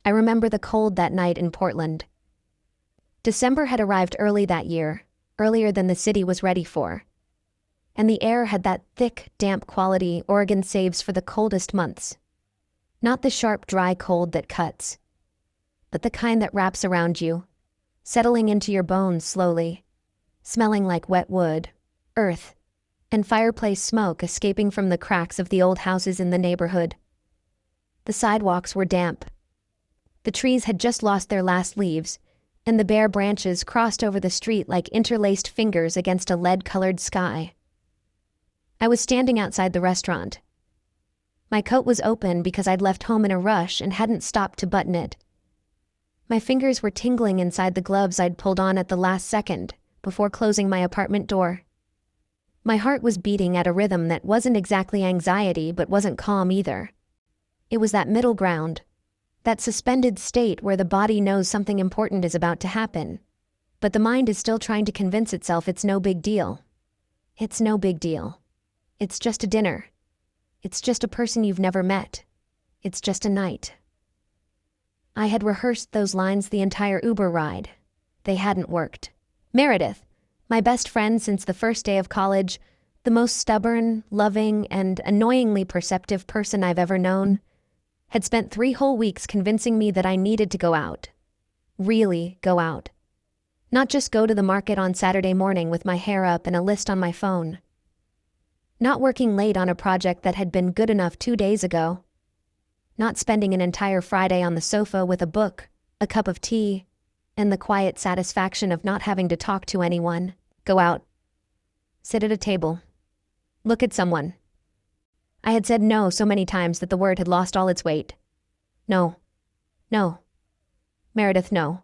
I remember the cold that night in Portland. December had arrived early that year, earlier than the city was ready for. And the air had that thick, damp quality Oregon saves for the coldest months. Not the sharp, dry cold that cuts, but the kind that wraps around you, settling into your bones slowly, smelling like wet wood, earth, and fireplace smoke escaping from the cracks of the old houses in the neighborhood. The sidewalks were damp. The trees had just lost their last leaves, and the bare branches crossed over the street like interlaced fingers against a lead-colored sky. I was standing outside the restaurant. My coat was open because I'd left home in a rush and hadn't stopped to button it. My fingers were tingling inside the gloves I'd pulled on at the last second, before closing my apartment door. My heart was beating at a rhythm that wasn't exactly anxiety but wasn't calm either. It was that middle ground, that suspended state where the body knows something important is about to happen, but the mind is still trying to convince itself it's no big deal. It's no big deal. It's just a dinner. It's just a person you've never met. It's just a night. I had rehearsed those lines the entire Uber ride. They hadn't worked. Meredith, my best friend since the first day of college, the most stubborn, loving, and annoyingly perceptive person I've ever known, had spent 3 whole weeks convincing me that I needed to go out. Really go out. Not just go to the market on Saturday morning with my hair up and a list on my phone. Not working late on a project that had been good enough 2 days ago. Not spending an entire Friday on the sofa with a book, a cup of tea, and the quiet satisfaction of not having to talk to anyone. Go out. Sit at a table. Look at someone. I had said no so many times that the word had lost all its weight. No. No. Meredith, no.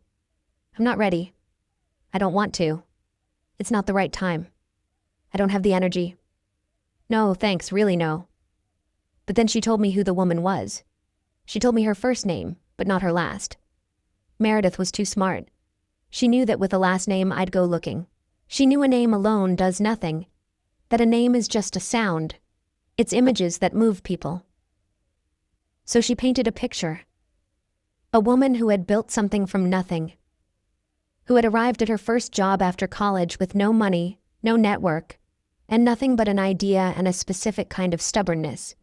I'm not ready. I don't want to. It's not the right time. I don't have the energy. No, thanks, really no. But then she told me who the woman was. She told me her first name, but not her last. Meredith was too smart. She knew that with a last name I'd go looking. She knew a name alone does nothing, that a name is just a sound. It's images that move people. So she painted a picture. A woman who had built something from nothing. Who had arrived at her first job after college with no money, no network, and nothing but an idea and a specific kind of stubbornness.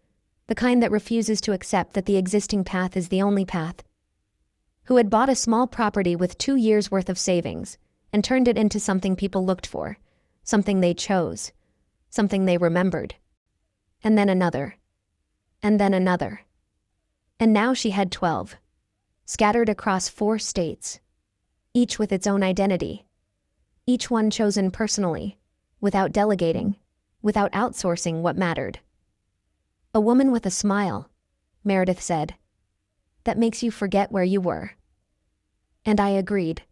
The kind that refuses to accept that the existing path is the only path. Who had bought a small property with 2 years' worth of savings and turned it into something people looked for, something they chose, something they remembered. And then another. And then another. And now she had 12, scattered across 4 states, each with its own identity, each one chosen personally, without delegating, without outsourcing what mattered. A woman with a smile, Meredith said, that makes you forget where you were. And I agreed.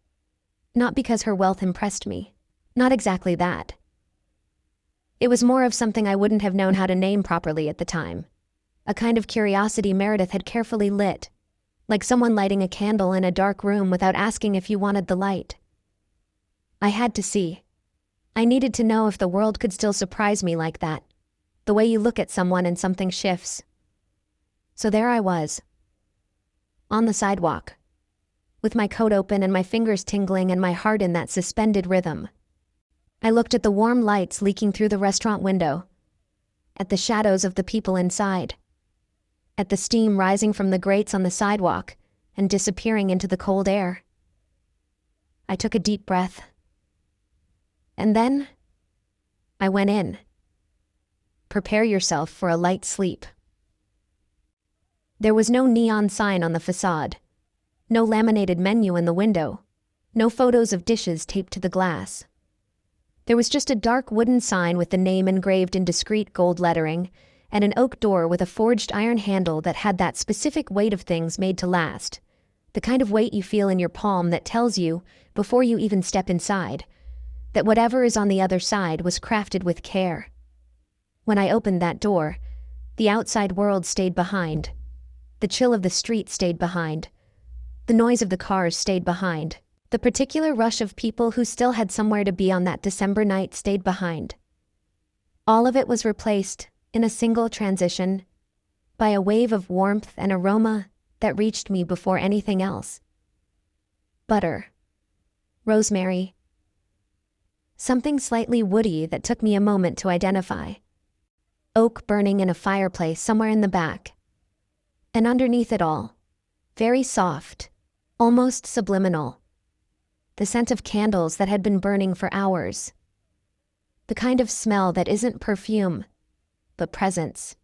Not because her wealth impressed me. Not exactly that. It was more of something I wouldn't have known how to name properly at the time. A kind of curiosity Meredith had carefully lit, like someone lighting a candle in a dark room without asking if you wanted the light. I had to see. I needed to know if the world could still surprise me like that, the way you look at someone and something shifts. So there I was, on the sidewalk, with my coat open and my fingers tingling and my heart in that suspended rhythm. I looked at the warm lights leaking through the restaurant window, at the shadows of the people inside, at the steam rising from the grates on the sidewalk and disappearing into the cold air. I took a deep breath. And then I went in. Prepare yourself for a light sleep. There was no neon sign on the facade, no laminated menu in the window, no photos of dishes taped to the glass. There was just a dark wooden sign with the name engraved in discreet gold lettering, and an oak door with a forged iron handle that had that specific weight of things made to last, the kind of weight you feel in your palm that tells you, before you even step inside, that whatever is on the other side was crafted with care. When I opened that door, the outside world stayed behind. The chill of the street stayed behind. The noise of the cars stayed behind. The particular rush of people who still had somewhere to be on that December night stayed behind. All of it was replaced, in a single transition, by a wave of warmth and aroma that reached me before anything else. Butter. Rosemary. Something slightly woody that took me a moment to identify. Oak burning in a fireplace somewhere in the back. And underneath it all, very soft, almost subliminal, the scent of candles that had been burning for hours. The kind of smell that isn't perfume, but presence.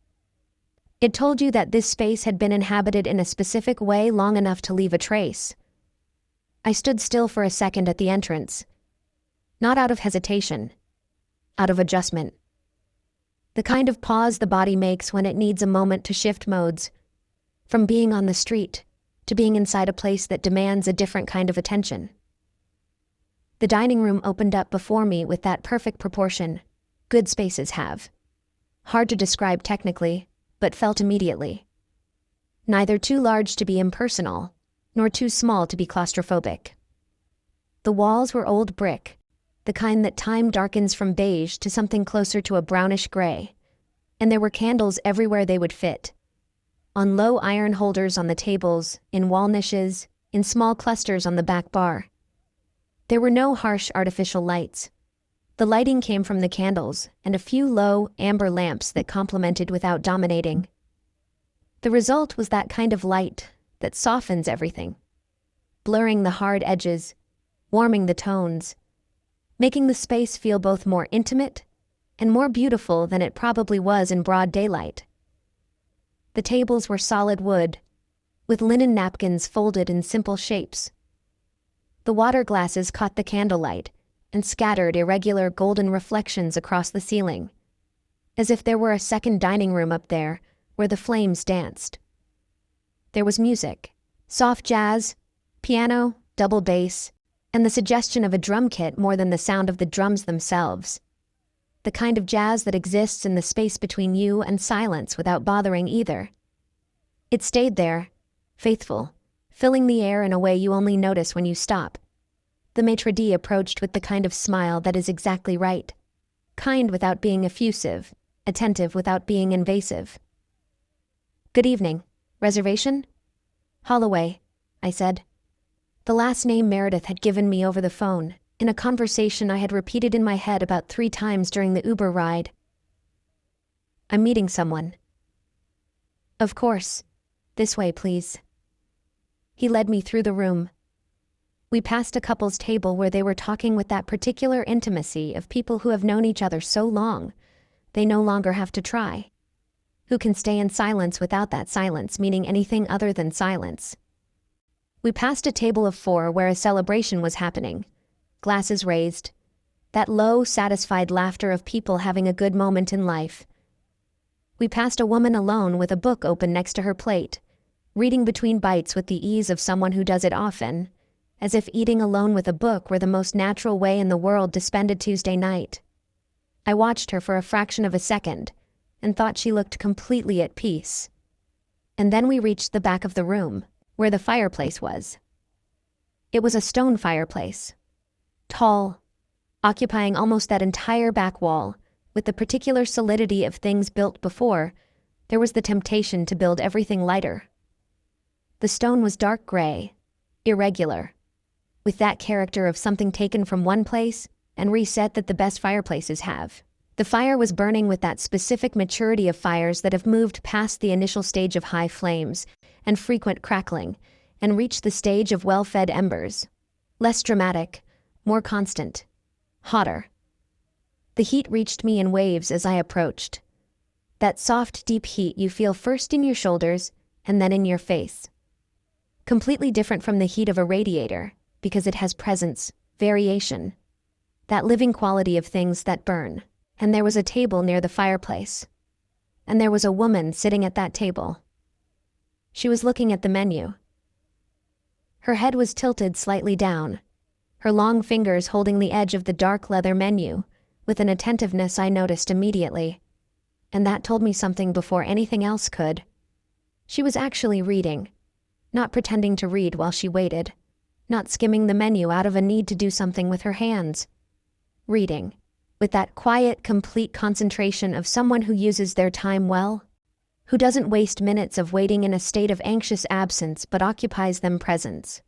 It told you that this space had been inhabited in a specific way long enough to leave a trace. I stood still for a second at the entrance. Not out of hesitation, out of adjustment. The kind of pause the body makes when it needs a moment to shift modes, from being on the street to being inside a place that demands a different kind of attention. The dining room opened up before me with that perfect proportion good spaces have. Hard to describe technically, but felt immediately. Neither too large to be impersonal, nor too small to be claustrophobic. The walls were old brick, the kind that time darkens from beige to something closer to a brownish gray, and there were candles everywhere they would fit. On low iron holders on the tables, in wall niches, in small clusters on the back bar. There were no harsh artificial lights. The lighting came from the candles and a few low, amber lamps that complemented without dominating. The result was that kind of light that softens everything, blurring the hard edges, warming the tones, making the space feel both more intimate and more beautiful than it probably was in broad daylight. The tables were solid wood, with linen napkins folded in simple shapes. The water glasses caught the candlelight and scattered irregular golden reflections across the ceiling, as if there were a second dining room up there where the flames danced. There was music, soft jazz, piano, double bass, and the suggestion of a drum kit more than the sound of the drums themselves. The kind of jazz that exists in the space between you and silence without bothering either. It stayed there, faithful, filling the air in a way you only notice when you stop. The maitre d' approached with the kind of smile that is exactly right. Kind without being effusive, attentive without being invasive. "Good evening. Reservation?" "Holloway," I said. The last name Meredith had given me over the phone, in a conversation I had repeated in my head about 3 times during the Uber ride. "I'm meeting someone." "Of course. This way, please." He led me through the room. We passed a couple's table where they were talking with that particular intimacy of people who have known each other so long, they no longer have to try. Who can stay in silence without that silence meaning anything other than silence. We passed a table of 4 where a celebration was happening. Glasses raised. That low, satisfied laughter of people having a good moment in life. We passed a woman alone with a book open next to her plate, reading between bites with the ease of someone who does it often, as if eating alone with a book were the most natural way in the world to spend a Tuesday night. I watched her for a fraction of a second, and thought she looked completely at peace. And then we reached the back of the room, where the fireplace was. It was a stone fireplace. Tall, occupying almost that entire back wall, with the particular solidity of things built before, there was the temptation to build everything lighter. The stone was dark gray, irregular, with that character of something taken from one place and reset that the best fireplaces have. The fire was burning with that specific maturity of fires that have moved past the initial stage of high flames and frequent crackling and reached the stage of well-fed embers. Less dramatic, more constant, hotter. The heat reached me in waves as I approached. That soft, deep heat you feel first in your shoulders and then in your face. Completely different from the heat of a radiator, because it has presence, variation. That living quality of things that burn. And there was a table near the fireplace. And there was a woman sitting at that table. She was looking at the menu. Her head was tilted slightly down, her long fingers holding the edge of the dark leather menu, with an attentiveness I noticed immediately. And that told me something before anything else could. She was actually reading, not pretending to read while she waited, not skimming the menu out of a need to do something with her hands. Reading, with that quiet, complete concentration of someone who uses their time well, who doesn't waste minutes of waiting in a state of anxious absence but occupies them presence.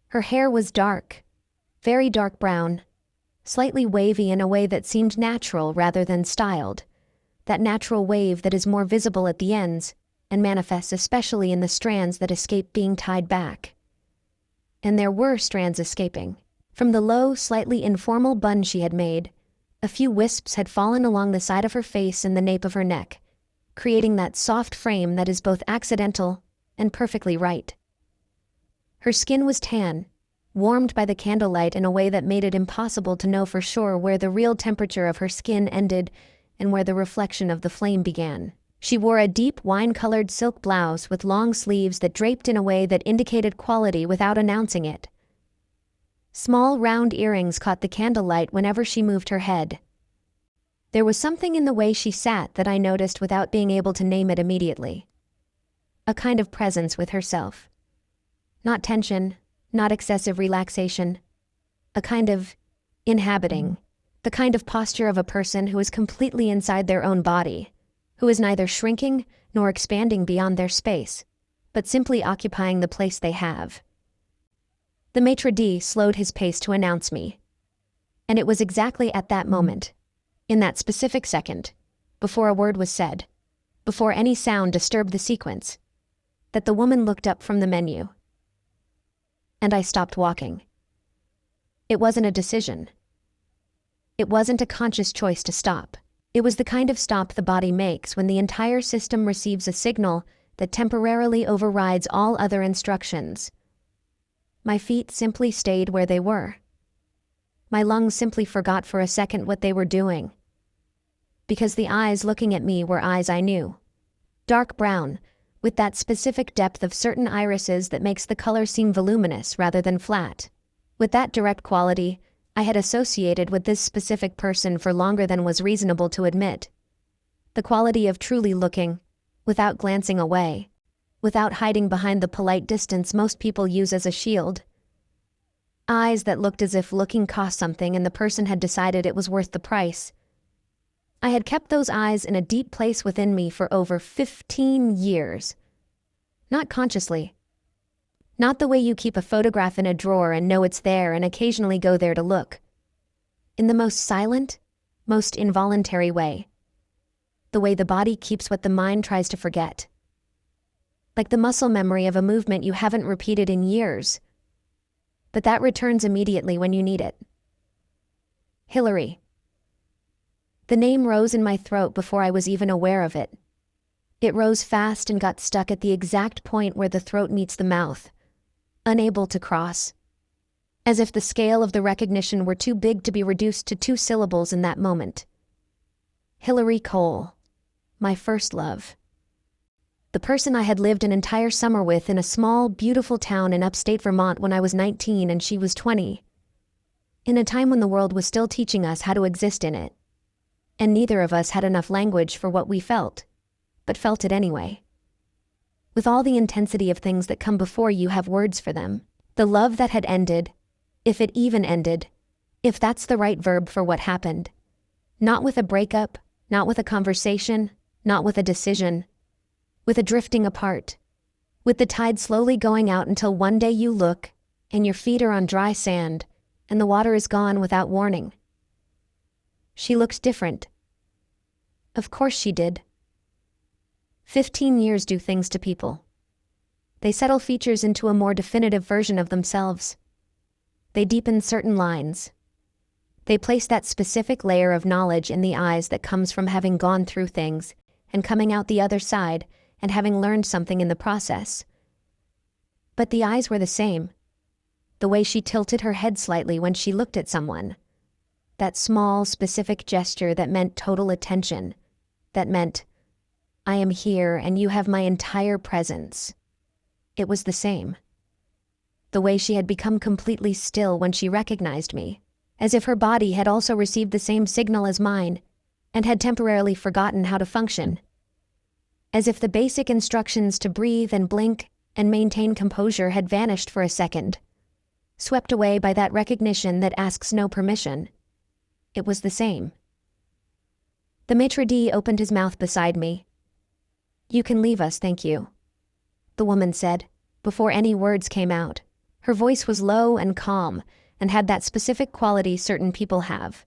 Her hair was dark, very dark brown, slightly wavy in a way that seemed natural rather than styled, that natural wave that is more visible at the ends and manifests especially in the strands that escape being tied back. And there were strands escaping. From the low, slightly informal bun she had made, a few wisps had fallen along the side of her face and the nape of her neck, creating that soft frame that is both accidental and perfectly right. Her skin was tan, warmed by the candlelight in a way that made it impossible to know for sure where the real temperature of her skin ended and where the reflection of the flame began. She wore a deep wine-colored silk blouse with long sleeves that draped in a way that indicated quality without announcing it. Small round earrings caught the candlelight whenever she moved her head. There was something in the way she sat that I noticed without being able to name it immediately. A kind of presence with herself. Not tension, not excessive relaxation. A kind of inhabiting. The kind of posture of a person who is completely inside their own body, who is neither shrinking nor expanding beyond their space, but simply occupying the place they have. The maitre d' slowed his pace to announce me. And it was exactly at that moment, in that specific second, before a word was said, before any sound disturbed the sequence, that the woman looked up from the menu. And I stopped walking. It wasn't a decision. It wasn't a conscious choice to stop. It was the kind of stop the body makes when the entire system receives a signal that temporarily overrides all other instructions. My feet simply stayed where they were. My lungs simply forgot for a second what they were doing. Because the eyes looking at me were eyes I knew. Dark brown, with that specific depth of certain irises that makes the color seem voluminous rather than flat. With that direct quality I had associated with this specific person for longer than was reasonable to admit. The quality of truly looking, without glancing away, without hiding behind the polite distance most people use as a shield. Eyes that looked as if looking cost something and the person had decided it was worth the price. I had kept those eyes in a deep place within me for over 15 years. Not consciously. Not the way you keep a photograph in a drawer and know it's there and occasionally go there to look. In the most silent, most involuntary way. The way the body keeps what the mind tries to forget. Like the muscle memory of a movement you haven't repeated in years. But that returns immediately when you need it. Hillary. The name rose in my throat before I was even aware of it. It rose fast and got stuck at the exact point where the throat meets the mouth, unable to cross. As if the scale of the recognition were too big to be reduced to 2 syllables in that moment. Hillary Cole, my first love. The person I had lived an entire summer with in a small, beautiful town in upstate Vermont when I was 19 and she was 20. In a time when the world was still teaching us how to exist in it. And neither of us had enough language for what we felt, but felt it anyway. With all the intensity of things that come before you have words for them. The love that had ended, if it even ended, if that's the right verb for what happened. Not with a breakup, not with a conversation, not with a decision. With a drifting apart. With the tide slowly going out until one day you look, and your feet are on dry sand, and the water is gone without warning. She looked different. Of course she did. 15 years do things to people. They settle features into a more definitive version of themselves. They deepen certain lines. They place that specific layer of knowledge in the eyes that comes from having gone through things and coming out the other side and having learned something in the process. But the eyes were the same. The way she tilted her head slightly when she looked at someone. That small, specific gesture that meant total attention. That meant, I am here and you have my entire presence. It was the same. The way she had become completely still when she recognized me, as if her body had also received the same signal as mine, and had temporarily forgotten how to function. As if the basic instructions to breathe and blink and maintain composure had vanished for a second, swept away by that recognition that asks no permission. It was the same. The maitre d' opened his mouth beside me. "You can leave us, thank you," the woman said, before any words came out. Her voice was low and calm, and had that specific quality certain people have.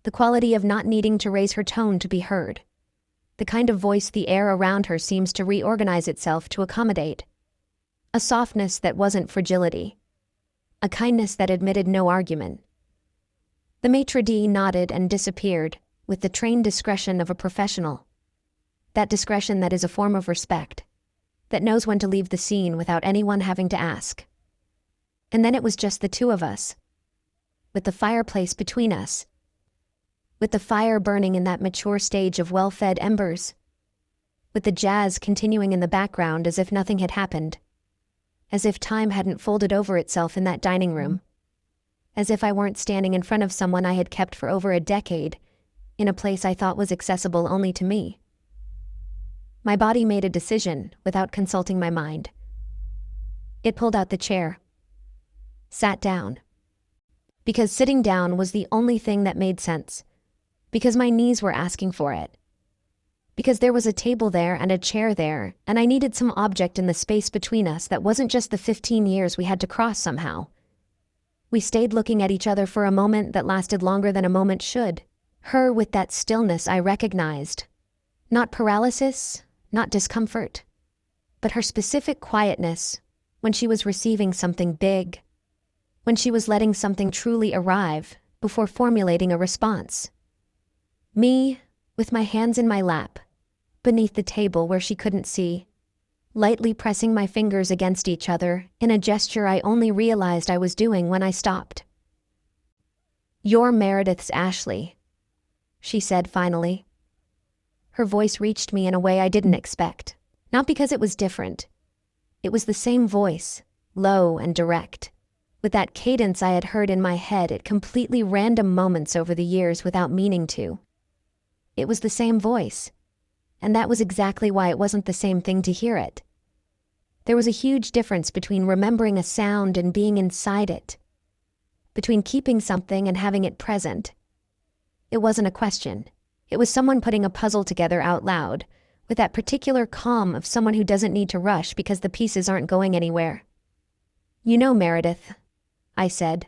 The quality of not needing to raise her tone to be heard. The kind of voice the air around her seems to reorganize itself to accommodate. A softness that wasn't fragility. A kindness that admitted no argument. The maitre d' nodded and disappeared, with the trained discretion of a professional. That discretion that is a form of respect. That knows when to leave the scene without anyone having to ask. And then it was just the two of us. With the fireplace between us. With the fire burning in that mature stage of well-fed embers. With the jazz continuing in the background as if nothing had happened. As if time hadn't folded over itself in that dining room. As if I weren't standing in front of someone I had kept for over a decade, in a place I thought was accessible only to me. My body made a decision without consulting my mind. It pulled out the chair. Sat down. Because sitting down was the only thing that made sense. Because my knees were asking for it. Because there was a table there and a chair there, and I needed some object in the space between us that wasn't just the 15 years we had to cross somehow. We stayed looking at each other for a moment that lasted longer than a moment should. Her with that stillness I recognized. Not paralysis, not discomfort, but her specific quietness when she was receiving something big. When she was letting something truly arrive before formulating a response. Me, with my hands in my lap, beneath the table where she couldn't see, lightly pressing my fingers against each other in a gesture I only realized I was doing when I stopped. "You're Meredith's Ashley," she said finally. Her voice reached me in a way I didn't expect, not because it was different. It was the same voice, low and direct, with that cadence I had heard in my head at completely random moments over the years without meaning to. It was the same voice, and that was exactly why it wasn't the same thing to hear it. There was a huge difference between remembering a sound and being inside it. Between keeping something and having it present. It wasn't a question. It was someone putting a puzzle together out loud, with that particular calm of someone who doesn't need to rush because the pieces aren't going anywhere. "You know, Meredith," I said,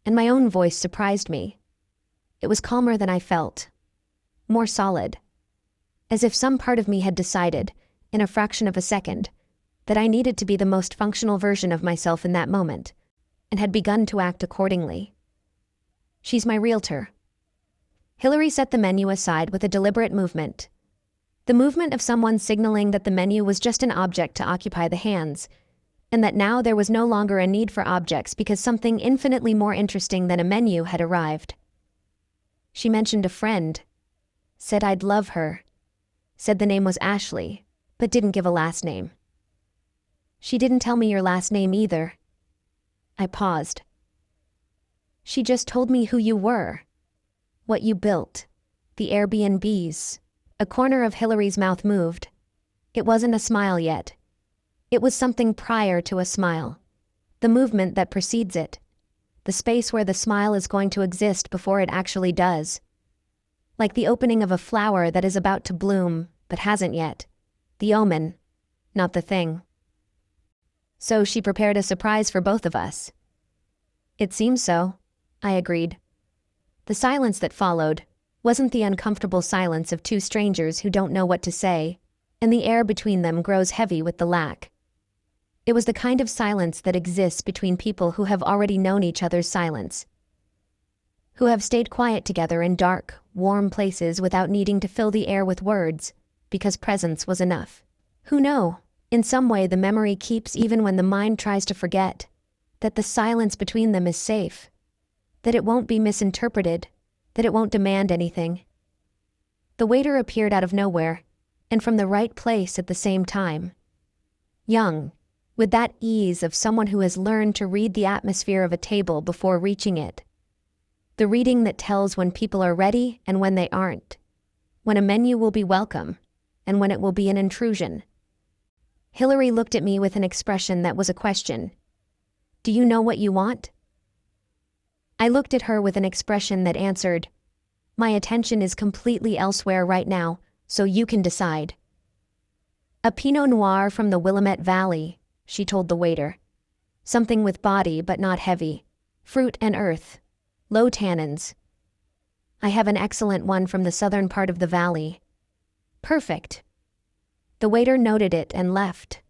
and my own voice surprised me. It was calmer than I felt. More solid. As if some part of me had decided, in a fraction of a second, that I needed to be the most functional version of myself in that moment, and had begun to act accordingly. "She's my realtor." Hillary set the menu aside with a deliberate movement. The movement of someone signaling that the menu was just an object to occupy the hands, and that now there was no longer a need for objects because something infinitely more interesting than a menu had arrived. She mentioned a friend. Said I'd love her. Said the name was Ashley, but didn't give a last name. "She didn't tell me your last name either." I paused. "She just told me who you were. What you built. The Airbnbs." A corner of Hillary's mouth moved. It wasn't a smile yet. It was something prior to a smile. The movement that precedes it. The space where the smile is going to exist before it actually does. Like the opening of a flower that is about to bloom, but hasn't yet. The omen, not the thing. "So she prepared a surprise for both of us." "It seems so," I agreed. The silence that followed wasn't the uncomfortable silence of two strangers who don't know what to say, and the air between them grows heavy with the lack. It was the kind of silence that exists between people who have already known each other's silence. Who have stayed quiet together in dark, warm places without needing to fill the air with words, because presence was enough. Who know, in some way the memory keeps even when the mind tries to forget, that the silence between them is safe, that it won't be misinterpreted, that it won't demand anything. The waiter appeared out of nowhere, and from the right place at the same time. Young, with that ease of someone who has learned to read the atmosphere of a table before reaching it. The reading that tells when people are ready and when they aren't. When a menu will be welcome, and when it will be an intrusion. Hillary looked at me with an expression that was a question. "Do you know what you want?" I looked at her with an expression that answered, "My attention is completely elsewhere right now, so you can decide." "A Pinot Noir from the Willamette Valley," she told the waiter. "Something with body but not heavy. Fruit and earth. Low tannins. I have an excellent one from the southern part of the valley." "Perfect." The waiter noted it and left.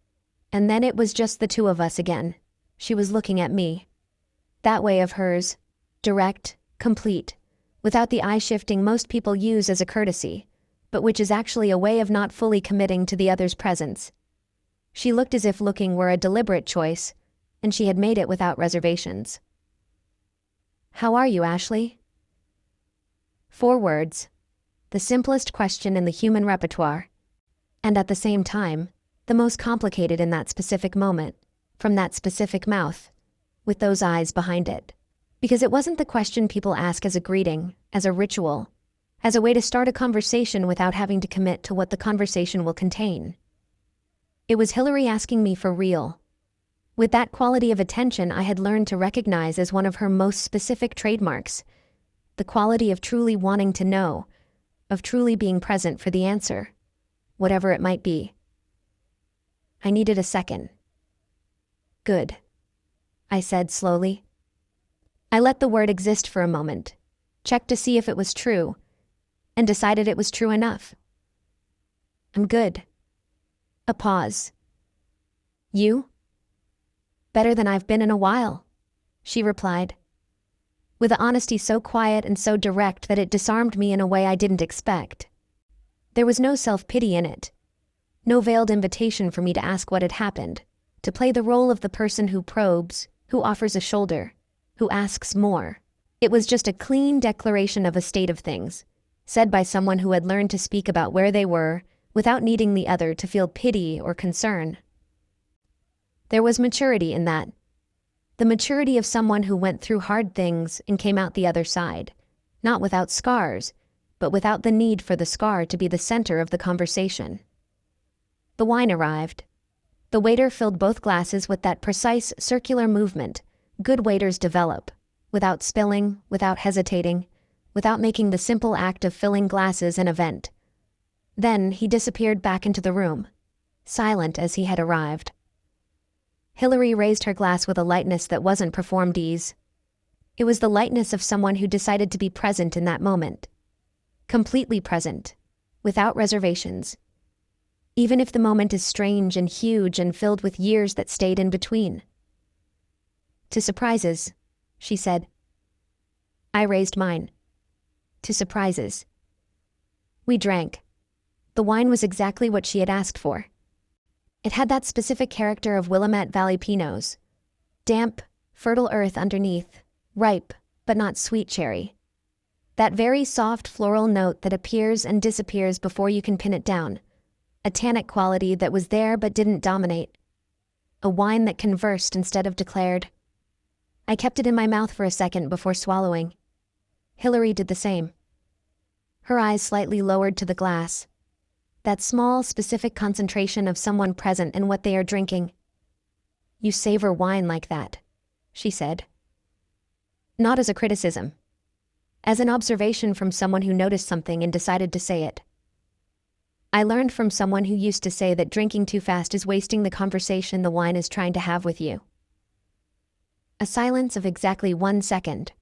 And then it was just the two of us again. She was looking at me. That way of hers. Direct, complete, without the eye-shifting most people use as a courtesy, but which is actually a way of not fully committing to the other's presence. She looked as if looking were a deliberate choice, and she had made it without reservations. "How are you, Ashley?" 4 words. The simplest question in the human repertoire. And at the same time, the most complicated in that specific moment, from that specific mouth, with those eyes behind it. Because it wasn't the question people ask as a greeting, as a ritual, as a way to start a conversation without having to commit to what the conversation will contain. It was Hillary asking me for real. With that quality of attention I had learned to recognize as one of her most specific trademarks, the quality of truly wanting to know, of truly being present for the answer, whatever it might be. I needed a second. "Good," I said slowly. I let the word exist for a moment, checked to see if it was true, and decided it was true enough. "I'm good." A pause. "You?" "Better than I've been in a while," she replied, with an honesty so quiet and so direct that it disarmed me in a way I didn't expect. There was no self-pity in it. No veiled invitation for me to ask what had happened, to play the role of the person who probes, who offers a shoulder, who asks more. It was just a clean declaration of a state of things, said by someone who had learned to speak about where they were without needing the other to feel pity or concern. There was maturity in that. The maturity of someone who went through hard things and came out the other side, not without scars, but without the need for the scar to be the center of the conversation. The wine arrived. The waiter filled both glasses with that precise circular movement good waiters develop, without spilling, without hesitating, without making the simple act of filling glasses an event. Then he disappeared back into the room, silent as he had arrived. Hillary raised her glass with a lightness that wasn't performed ease. It was the lightness of someone who decided to be present in that moment. Completely present, without reservations. Even if the moment is strange and huge and filled with years that stayed in between. "To surprises," she said. I raised mine. "To surprises." We drank. The wine was exactly what she had asked for. It had that specific character of Willamette Valley Pinots. Damp, fertile earth underneath, ripe, but not sweet cherry. That very soft floral note that appears and disappears before you can pin it down. A tannic quality that was there but didn't dominate. A wine that conversed instead of declared. I kept it in my mouth for a second before swallowing. Hillary did the same. Her eyes slightly lowered to the glass. That small, specific concentration of someone present in what they are drinking. "You savor wine like that," she said. Not as a criticism. As an observation from someone who noticed something and decided to say it. I learned from someone who used to say that drinking too fast is wasting the conversation the wine is trying to have with you. A silence of exactly 1 second.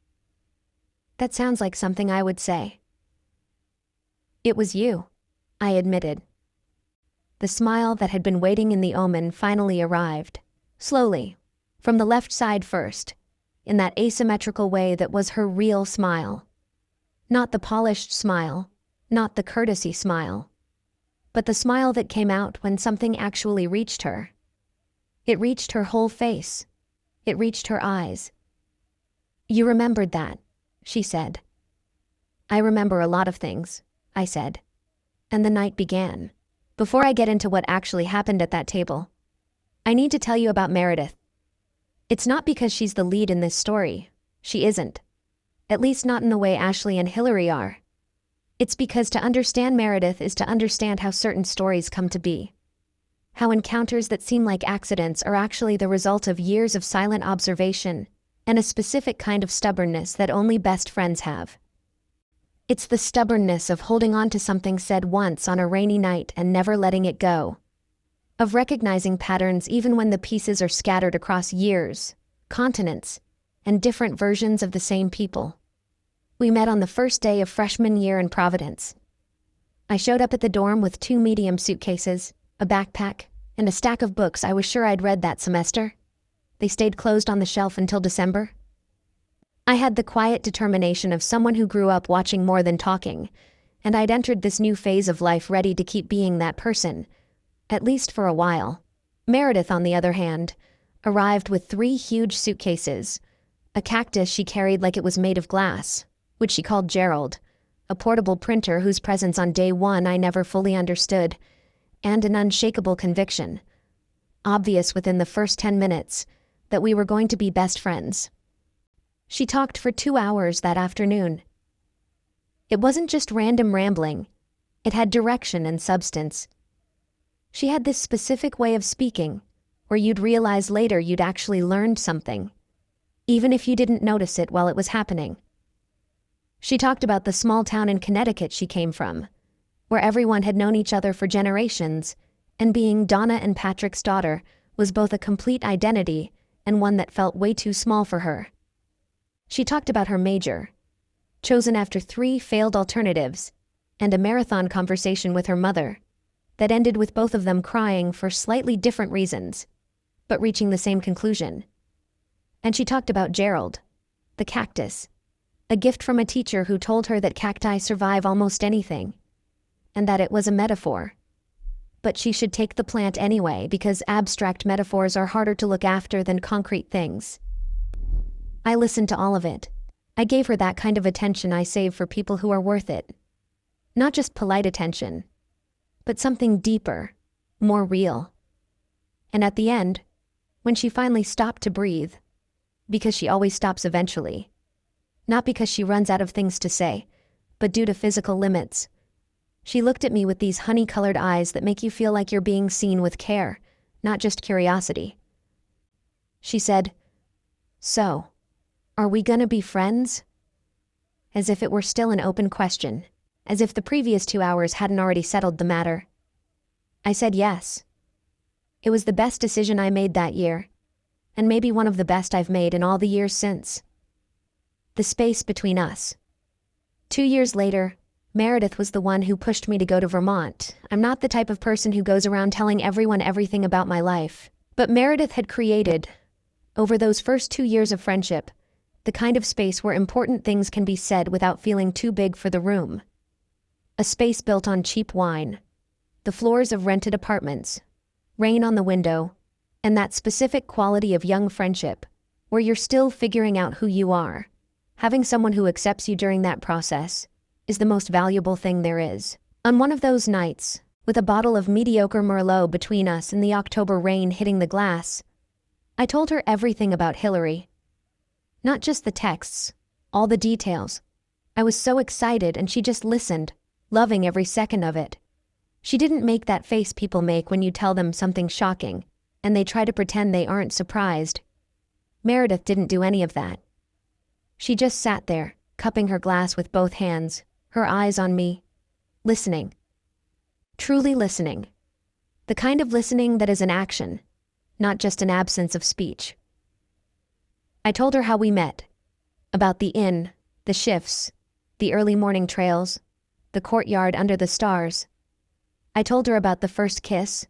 That sounds like something I would say. "It was you," I admitted. The smile that had been waiting in the omen finally arrived, slowly, from the left side first, in that asymmetrical way that was her real smile. Not the polished smile, not the courtesy smile, but the smile that came out when something actually reached her. It reached her whole face. It reached her eyes. "You remembered that," she said. "I remember a lot of things," I said. And the night began. Before I get into what actually happened at that table, I need to tell you about Meredith. It's not because she's the lead in this story. She isn't. At least not in the way Ashley and Hillary are. It's because to understand Meredith is to understand how certain stories come to be. How encounters that seem like accidents are actually the result of years of silent observation and a specific kind of stubbornness that only best friends have. It's the stubbornness of holding on to something said once on a rainy night and never letting it go. of recognizing patterns even when the pieces are scattered across years, continents, and different versions of the same people. We met on the first day of freshman year in Providence. I showed up at the dorm with 2 medium suitcases, a backpack, and a stack of books I was sure I'd read that semester. They stayed closed on the shelf until December. I had the quiet determination of someone who grew up watching more than talking, and I'd entered this new phase of life ready to keep being that person, at least for a while. Meredith, on the other hand, arrived with 3 huge suitcases, a cactus she carried like it was made of glass, which she called Gerald, a portable printer whose presence on day 1 I never fully understood, and an unshakable conviction, obvious within the first 10 minutes, that we were going to be best friends. She talked for 2 hours that afternoon. It wasn't just random rambling, it had direction and substance. She had this specific way of speaking, where you'd realize later you'd actually learned something, even if you didn't notice it while it was happening. She talked about the small town in Connecticut she came from, where everyone had known each other for generations, and being Donna and Patrick's daughter was both a complete identity and one that felt way too small for her. She talked about her major, chosen after 3 failed alternatives, and a marathon conversation with her mother that ended with both of them crying for slightly different reasons, but reaching the same conclusion. And she talked about Gerald, the cactus, a gift from a teacher who told her that cacti survive almost anything, and that it was a metaphor. But she should take the plant anyway because abstract metaphors are harder to look after than concrete things. I listened to all of it. I gave her that kind of attention I save for people who are worth it. Not just polite attention, but something deeper, more real. And at the end, when she finally stopped to breathe, because she always stops eventually, not because she runs out of things to say, but due to physical limits, she looked at me with these honey-colored eyes that make you feel like you're being seen with care, not just curiosity. She said, "So, are we gonna be friends?" As if it were still an open question, as if the previous 2 hours hadn't already settled the matter. I said yes. It was the best decision I made that year, and maybe one of the best I've made in all the years since. The space between us. 2 years later, Meredith was the one who pushed me to go to Vermont. I'm not the type of person who goes around telling everyone everything about my life, but Meredith had created, over those first 2 years of friendship, the kind of space where important things can be said without feeling too big for the room. A space built on cheap wine, the floors of rented apartments, rain on the window, and that specific quality of young friendship, where you're still figuring out who you are. Having someone who accepts you during that process is the most valuable thing there is. On one of those nights, with a bottle of mediocre Merlot between us and the October rain hitting the glass, I told her everything about Hillary. Not just the texts, all the details. I was so excited and she just listened, loving every second of it. She didn't make that face people make when you tell them something shocking, and they try to pretend they aren't surprised. Meredith didn't do any of that. She just sat there, cupping her glass with both hands, her eyes on me, listening. Truly listening. The kind of listening that is an action, not just an absence of speech. I told her how we met, about the inn, the shifts, the early morning trails, the courtyard under the stars. I told her about the first kiss,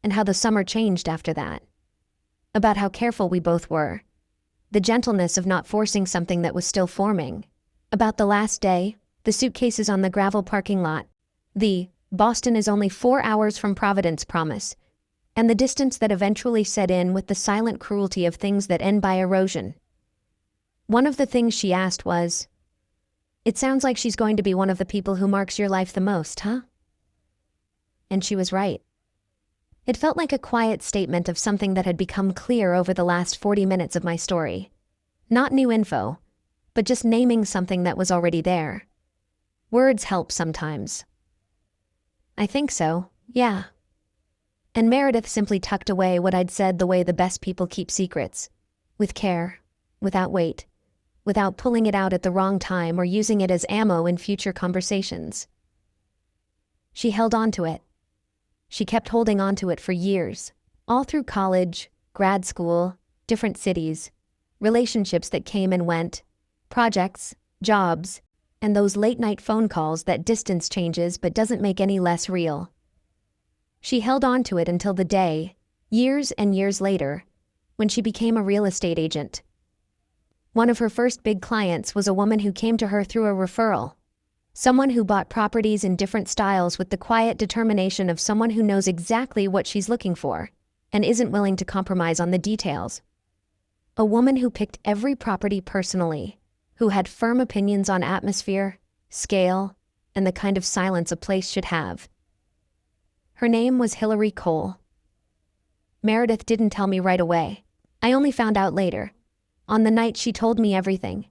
and how the summer changed after that. About how careful we both were, the gentleness of not forcing something that was still forming. About the last day, the suitcases on the gravel parking lot, the "Boston is only 4 hours from Providence" promise, and the distance that eventually set in with the silent cruelty of things that end by erosion. One of the things she asked was, "It sounds like she's going to be one of the people who marks your life the most, huh?" And she was right. It felt like a quiet statement of something that had become clear over the last 40 minutes of my story. Not new info, but just naming something that was already there. Words help sometimes. I think so, yeah. And Meredith simply tucked away what I'd said the way the best people keep secrets. With care, without weight, without pulling it out at the wrong time or using it as ammo in future conversations. She held on to it. She kept holding on to it for years, all through college, grad school, different cities, relationships that came and went, projects, jobs, and those late-night phone calls that distance changes but doesn't make any less real. She held on to it until the day, years and years later, when she became a real estate agent. One of her first big clients was a woman who came to her through a referral. Someone who bought properties in different styles with the quiet determination of someone who knows exactly what she's looking for and isn't willing to compromise on the details. A woman who picked every property personally, who had firm opinions on atmosphere, scale, and the kind of silence a place should have. Her name was Hillary Cole. Meredith didn't tell me right away. I only found out later, on the night she told me everything,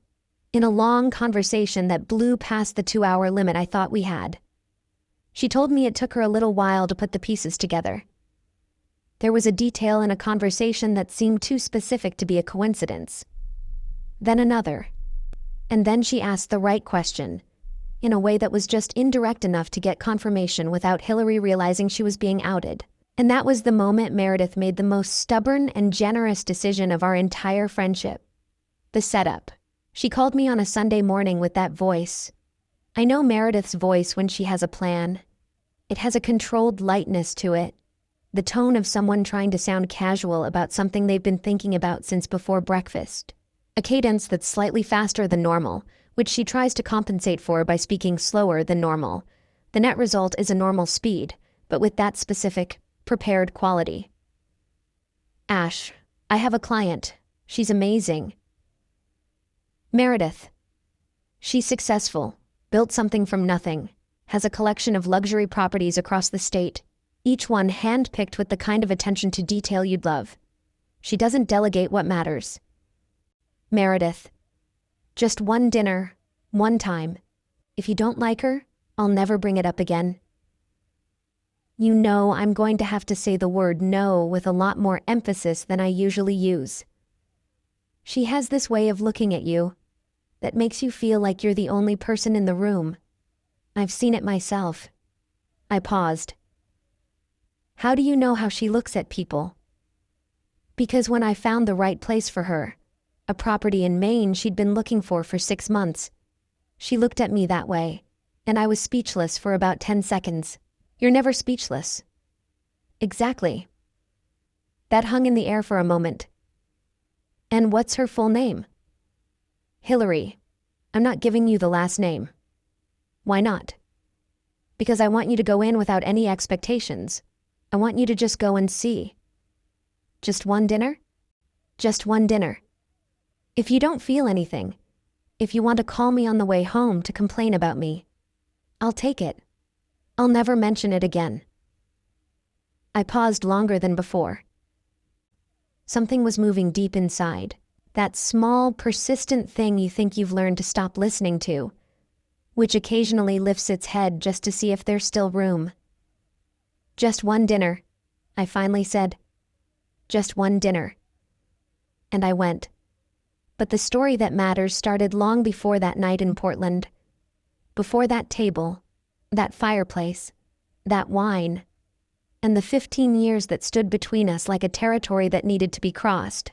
in a long conversation that blew past the 2-hour limit I thought we had. She told me it took her a little while to put the pieces together. There was a detail in a conversation that seemed too specific to be a coincidence. Then another. And then she asked the right question, in a way that was just indirect enough to get confirmation without Hillary realizing she was being outed. And that was the moment Meredith made the most stubborn and generous decision of our entire friendship. The setup. She called me on a Sunday morning with that voice. I know Meredith's voice when she has a plan. It has a controlled lightness to it. The tone of someone trying to sound casual about something they've been thinking about since before breakfast. A cadence that's slightly faster than normal, which she tries to compensate for by speaking slower than normal. The net result is a normal speed, but with that specific, prepared quality. Ash, I have a client. She's amazing. Meredith. She's successful, built something from nothing, has a collection of luxury properties across the state, each one hand-picked with the kind of attention to detail you'd love. She doesn't delegate what matters. Meredith. Just one dinner, one time. If you don't like her, I'll never bring it up again. You know I'm going to have to say the word no with a lot more emphasis than I usually use. She has this way of looking at you that makes you feel like you're the only person in the room. I've seen it myself. I paused. How do you know how she looks at people? Because when I found the right place for her, a property in Maine she'd been looking for 6 months, she looked at me that way, and I was speechless for about 10 seconds. You're never speechless. Exactly. That hung in the air for a moment. And what's her full name? Hillary. I'm not giving you the last name. Why not? Because I want you to go in without any expectations. I want you to just go and see. Just one dinner? Just one dinner. If you don't feel anything, if you want to call me on the way home to complain about me, I'll take it. I'll never mention it again. I paused longer than before. Something was moving deep inside, that small, persistent thing you think you've learned to stop listening to, which occasionally lifts its head just to see if there's still room. Just one dinner, I finally said. Just one dinner. And I went. But the story that matters started long before that night in Portland. Before that table, that fireplace, that wine, and the 15 years that stood between us like a territory that needed to be crossed.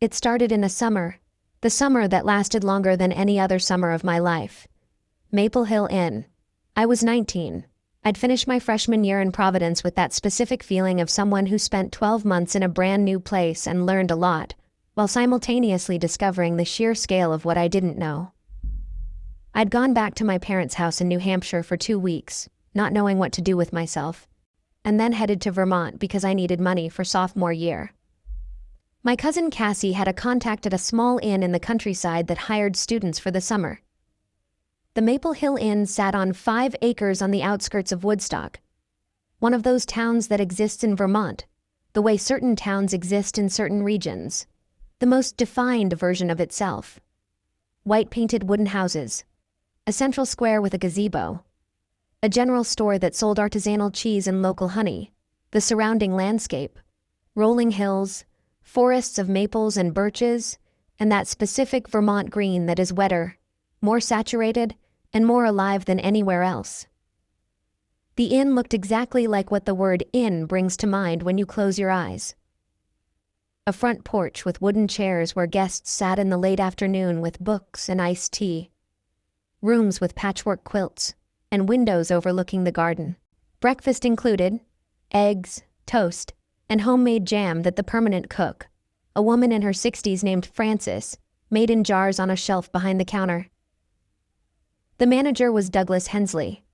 It started in a summer, the summer that lasted longer than any other summer of my life. Maple Hill Inn. I was 19. I'd finished my freshman year in Providence with that specific feeling of someone who spent 12 months in a brand new place and learned a lot, while simultaneously discovering the sheer scale of what I didn't know. I'd gone back to my parents' house in New Hampshire for 2 weeks, not knowing what to do with myself, and then headed to Vermont because I needed money for sophomore year. My cousin Cassie had a contact at a small inn in the countryside that hired students for the summer. The Maple Hill Inn sat on 5 acres on the outskirts of Woodstock, one of those towns that exists in Vermont, the way certain towns exist in certain regions, the most defined version of itself. White-painted wooden houses, a central square with a gazebo, a general store that sold artisanal cheese and local honey, the surrounding landscape, rolling hills, forests of maples and birches, and that specific Vermont green that is wetter, more saturated, and more alive than anywhere else. The inn looked exactly like what the word inn brings to mind when you close your eyes. A front porch with wooden chairs where guests sat in the late afternoon with books and iced tea. Rooms with patchwork quilts, and windows overlooking the garden. Breakfast included eggs, toast, and homemade jam that the permanent cook, a woman in her 60s named Frances, made in jars on a shelf behind the counter. The manager was Douglas Hensley.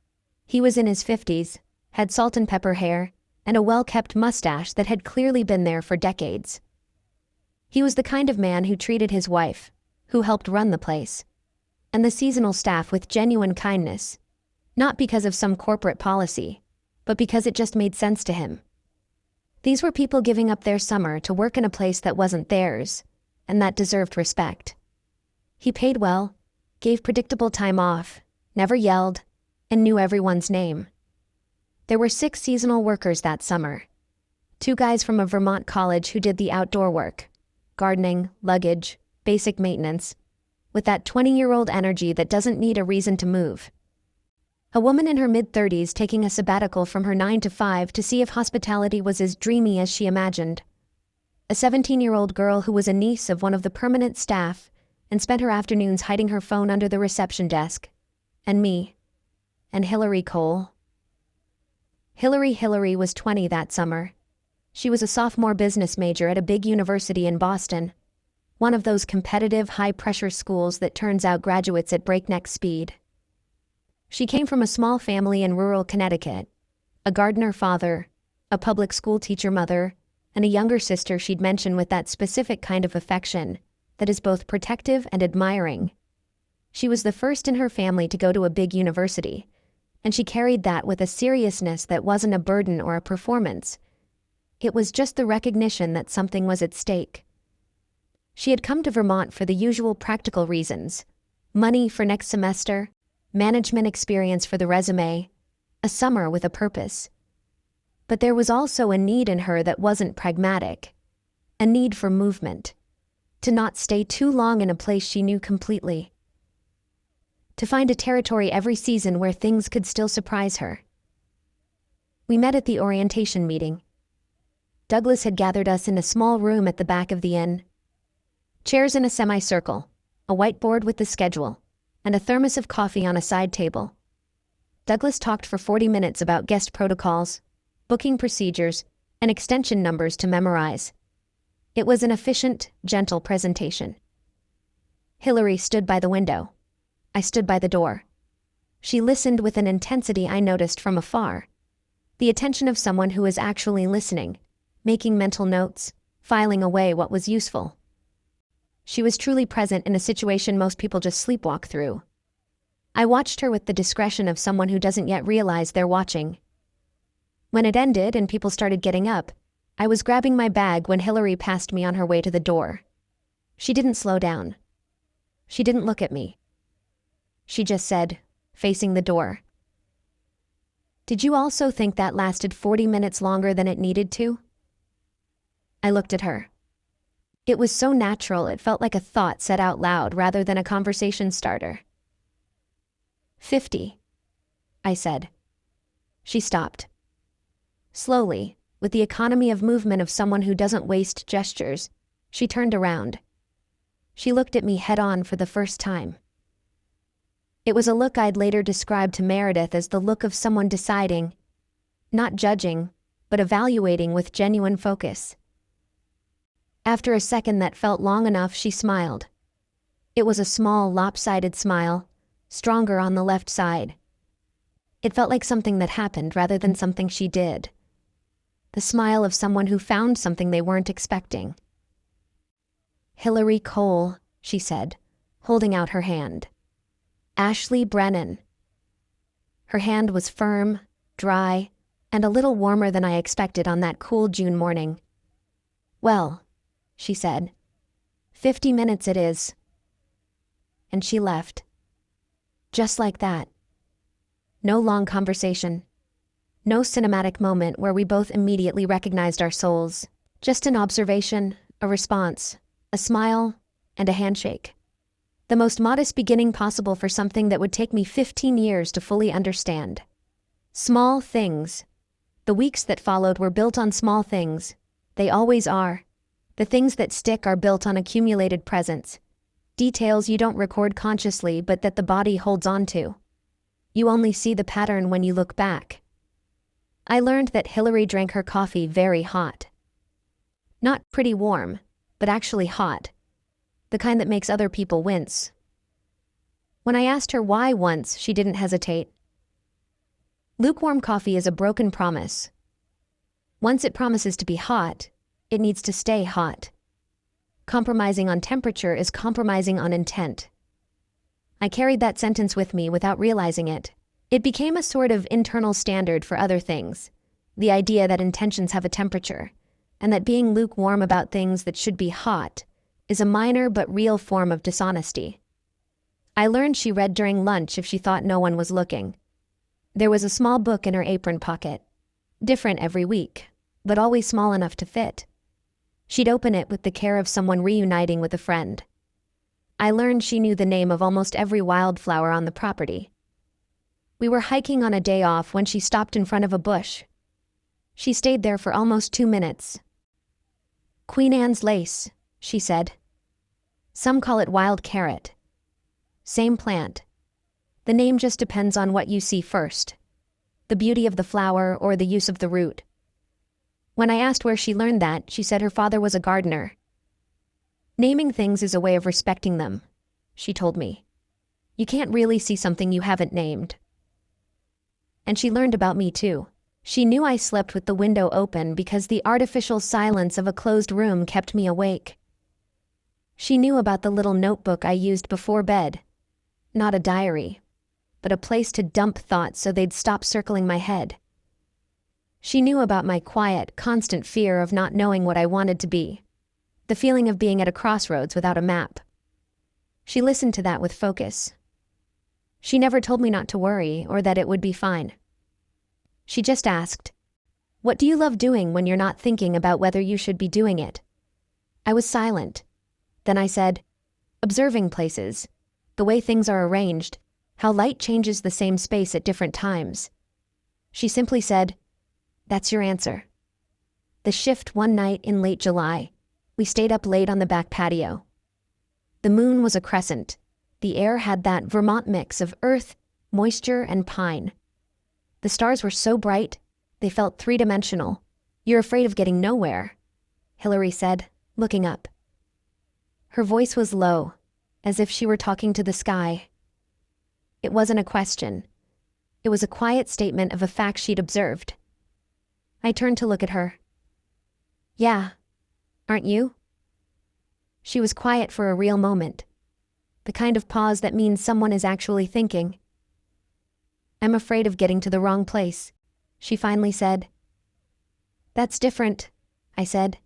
He was in his 50s, had salt and pepper hair, and a well-kept mustache that had clearly been there for decades. He was the kind of man who treated his wife, who helped run the place, and the seasonal staff with genuine kindness, not because of some corporate policy, but because it just made sense to him. These were people giving up their summer to work in a place that wasn't theirs, and that deserved respect. He paid well, gave predictable time off, never yelled, and knew everyone's name. There were 6 seasonal workers that summer. 2 guys from a Vermont college who did the outdoor work, gardening, luggage, basic maintenance, with that 20-year-old energy that doesn't need a reason to move. A woman in her mid-30s taking a sabbatical from her 9-to-5 to see if hospitality was as dreamy as she imagined. A 17-year-old girl who was a niece of one of the permanent staff and spent her afternoons hiding her phone under the reception desk. And me. And Hillary Cole. Hillary was 20 that summer. She was a sophomore business major at a big university in Boston, one of those competitive, high-pressure schools that turns out graduates at breakneck speed. She came from a small family in rural Connecticut, a gardener father, a public school teacher mother, and a younger sister she'd mention with that specific kind of affection that is both protective and admiring. She was the first in her family to go to a big university, and she carried that with a seriousness that wasn't a burden or a performance. It was just the recognition that something was at stake. She had come to Vermont for the usual practical reasons: money for next semester, management experience for the resume, a summer with a purpose. But there was also a need in her that wasn't pragmatic, a need for movement, to not stay too long in a place she knew completely, to find a territory every season where things could still surprise her. We met at the orientation meeting. Douglas had gathered us in a small room at the back of the inn. Chairs in a semicircle, a whiteboard with the schedule, and a thermos of coffee on a side table. Douglas talked for 40 minutes about guest protocols, booking procedures, and extension numbers to memorize. It was an efficient, gentle presentation. Hillary stood by the window. I stood by the door. She listened with an intensity I noticed from afar. The attention of someone who is actually listening, making mental notes, filing away what was useful. She was truly present in a situation most people just sleepwalk through. I watched her with the discretion of someone who doesn't yet realize they're watching. When it ended and people started getting up, I was grabbing my bag when Hillary passed me on her way to the door. She didn't slow down. She didn't look at me. She just said, facing the door, "Did you also think that lasted 40 minutes longer than it needed to?" I looked at her. It was so natural it felt like a thought said out loud rather than a conversation starter. 50, I said. She stopped. Slowly, with the economy of movement of someone who doesn't waste gestures, she turned around. She looked at me head-on for the first time. It was a look I'd later described to Meredith as the look of someone deciding, not judging, but evaluating with genuine focus. After a second that felt long enough, she smiled. It was a small, lopsided smile, stronger on the left side. It felt like something that happened rather than something she did. The smile of someone who found something they weren't expecting. "Hillary Cole," she said, holding out her hand. "Ashley Brennan." Her hand was firm, dry, and a little warmer than I expected on that cool June morning. "Well," she said, 50 minutes it is." And she left. Just like that. No long conversation. No cinematic moment where we both immediately recognized our souls. Just an observation, a response, a smile, and a handshake. The most modest beginning possible for something that would take me 15 years to fully understand. Small things. The weeks that followed were built on small things. They always are. The things that stick are built on accumulated presence. Details you don't record consciously but that the body holds on to. You only see the pattern when you look back. I learned that Hillary drank her coffee very hot. Not pretty warm, but actually hot. The kind that makes other people wince. When I asked her why once, she didn't hesitate. Lukewarm coffee is a broken promise. Once it promises to be hot, it needs to stay hot. Compromising on temperature is compromising on intent. I carried that sentence with me without realizing it. It became a sort of internal standard for other things. The idea that intentions have a temperature, and that being lukewarm about things that should be hot is a minor but real form of dishonesty. I learned she read during lunch if she thought no one was looking. There was a small book in her apron pocket. Different every week, but always small enough to fit. She'd open it with the care of someone reuniting with a friend. I learned she knew the name of almost every wildflower on the property. We were hiking on a day off when she stopped in front of a bush. She stayed there for almost 2 minutes. Queen Anne's lace, she said. Some call it wild carrot. Same plant. The name just depends on what you see first. The beauty of the flower or the use of the root. When I asked where she learned that, she said her father was a gardener. Naming things is a way of respecting them, she told me. You can't really see something you haven't named. And she learned about me too. She knew I slept with the window open because the artificial silence of a closed room kept me awake. She knew about the little notebook I used before bed. Not a diary, but a place to dump thoughts so they'd stop circling my head. She knew about my quiet, constant fear of not knowing what I wanted to be. The feeling of being at a crossroads without a map. She listened to that with focus. She never told me not to worry or that it would be fine. She just asked, "What do you love doing when you're not thinking about whether you should be doing it?" I was silent. Then I said, "Observing places, the way things are arranged, how light changes the same space at different times." She simply said, "That's your answer." The shift one night in late July, we stayed up late on the back patio. The moon was a crescent. The air had that Vermont mix of earth, moisture, and pine. The stars were so bright, they felt three-dimensional. "You're afraid of getting nowhere," Hillary said, looking up. Her voice was low, as if she were talking to the sky. It wasn't a question. It was a quiet statement of a fact she'd observed. I turned to look at her. "Yeah, aren't you?" She was quiet for a real moment. The kind of pause that means someone is actually thinking. "I'm afraid of getting to the wrong place," she finally said. "That's different," I said.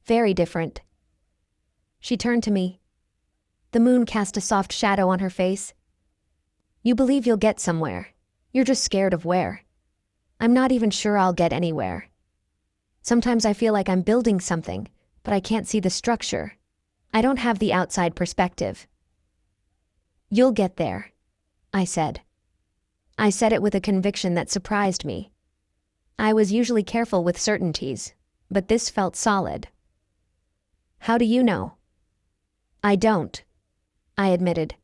"Very different." She turned to me. The moon cast a soft shadow on her face. "You believe you'll get somewhere. You're just scared of where. I'm not even sure I'll get anywhere. Sometimes I feel like I'm building something, but I can't see the structure. I don't have the outside perspective." "You'll get there," I said. I said it with a conviction that surprised me. I was usually careful with certainties, but this felt solid. "How do you know?" "I don't," I admitted.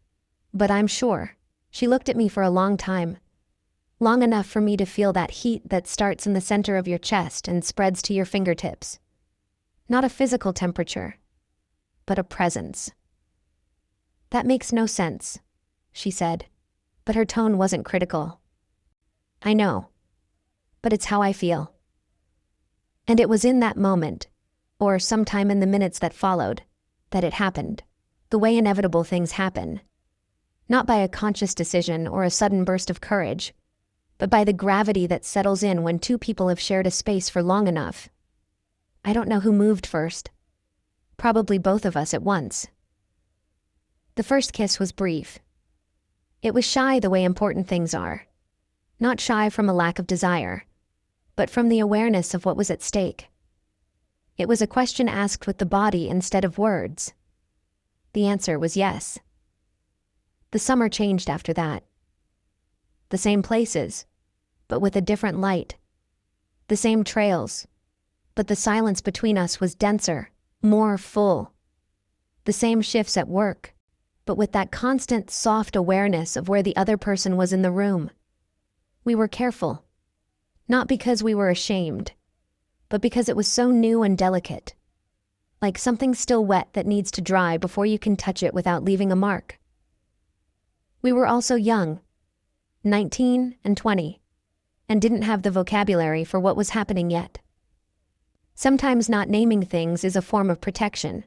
"But I'm sure." She looked at me for a long time. Long enough for me to feel that heat that starts in the center of your chest and spreads to your fingertips. Not a physical temperature, but a presence. "That makes no sense," she said, but her tone wasn't critical. "I know, but it's how I feel." And it was in that moment, or sometime in the minutes that followed, that it happened, the way inevitable things happen. Not by a conscious decision or a sudden burst of courage, but by the gravity that settles in when two people have shared a space for long enough. I don't know who moved first. Probably both of us at once. The first kiss was brief. It was shy the way important things are. Not shy from a lack of desire, but from the awareness of what was at stake. It was a question asked with the body instead of words. The answer was yes. The summer changed after that. The same places, but with a different light. The same trails, but the silence between us was denser, more full. The same shifts at work, but with that constant, soft awareness of where the other person was in the room. We were careful, not because we were ashamed, but because it was so new and delicate, like something still wet that needs to dry before you can touch it without leaving a mark. We were also young, 19 and 20, and didn't have the vocabulary for what was happening yet. Sometimes not naming things is a form of protection,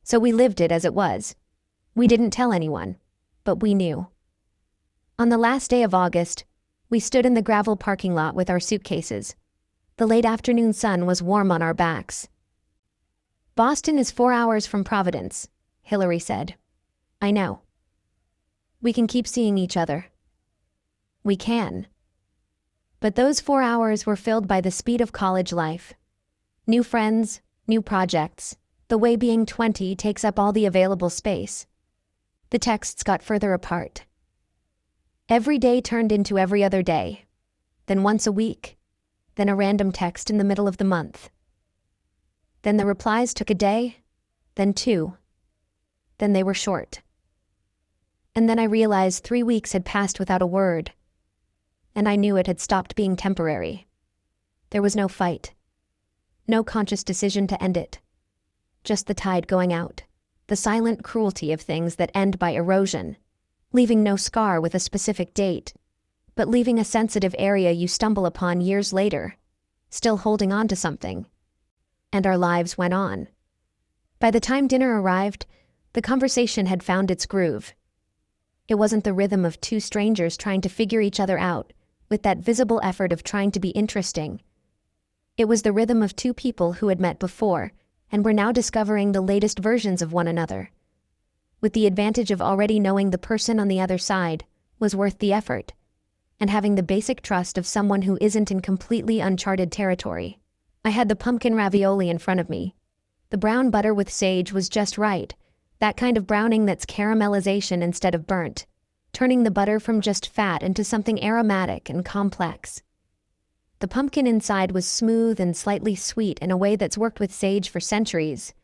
so we lived it as it was. We didn't tell anyone, but we knew. On the last day of August, we stood in the gravel parking lot with our suitcases. The late afternoon sun was warm on our backs. "Boston is 4 hours from Providence," Hillary said. "I know. We can keep seeing each other." We can. But those 4 hours were filled by the speed of college life. New friends, new projects, the way being 20 takes up all the available space. The texts got further apart. Every day turned into every other day, then once a week, then a random text in the middle of the month. Then the replies took a day, then 2. Then they were short. And then I realized 3 weeks had passed without a word, and I knew it had stopped being temporary. There was no fight, no conscious decision to end it, just the tide going out, the silent cruelty of things that end by erosion, leaving no scar with a specific date, but leaving a sensitive area you stumble upon years later, still holding on to something. And our lives went on. By the time dinner arrived, the conversation had found its groove. It wasn't the rhythm of two strangers trying to figure each other out, with that visible effort of trying to be interesting. It was the rhythm of two people who had met before, and were now discovering the latest versions of one another. With the advantage of already knowing the person on the other side was worth the effort, and having the basic trust of someone who isn't in completely uncharted territory. I had the pumpkin ravioli in front of me. The brown butter with sage was just right, that kind of browning that's caramelization instead of burnt, turning the butter from just fat into something aromatic and complex. The pumpkin inside was smooth and slightly sweet in a way that's worked with sage for centuries.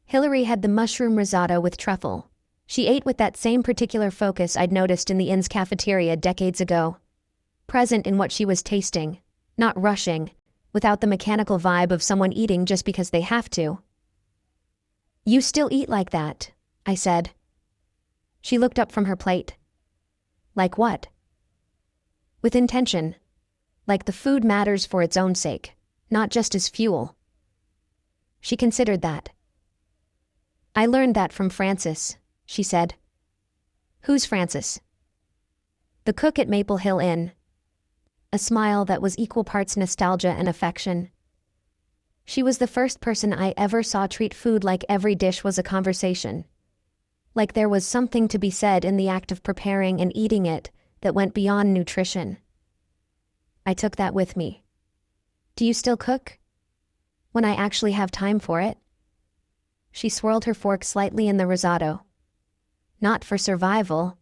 Hillary had the mushroom risotto with truffle. She ate with that same particular focus I'd noticed in the inn's cafeteria decades ago. Present in what she was tasting, not rushing, without the mechanical vibe of someone eating just because they have to. "You still eat like that," I said. She looked up from her plate. "Like what?" "With intention. Like the food matters for its own sake, not just as fuel." She considered that. "I learned that from Francis," she said. "Who's Francis?" "The cook at Maple Hill Inn." A smile that was equal parts nostalgia and affection. She was the first person I ever saw treat food like every dish was a conversation. Like there was something to be said in the act of preparing and eating it that went beyond nutrition. I took that with me. "Do you still cook? When I actually have time for it?" She swirled her fork slightly in the risotto. "Not for survival,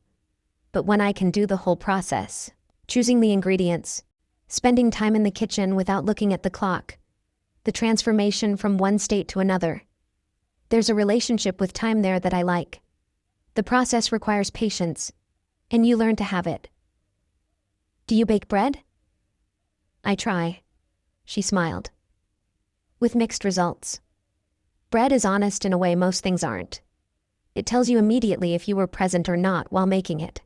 but when I can do the whole process. Choosing the ingredients, spending time in the kitchen without looking at the clock, the transformation from one state to another. There's a relationship with time there that I like. The process requires patience, and you learn to have it." "Do you bake bread?" "I try," she smiled. "With mixed results. Bread is honest in a way most things aren't. It tells you immediately if you were present or not while making it."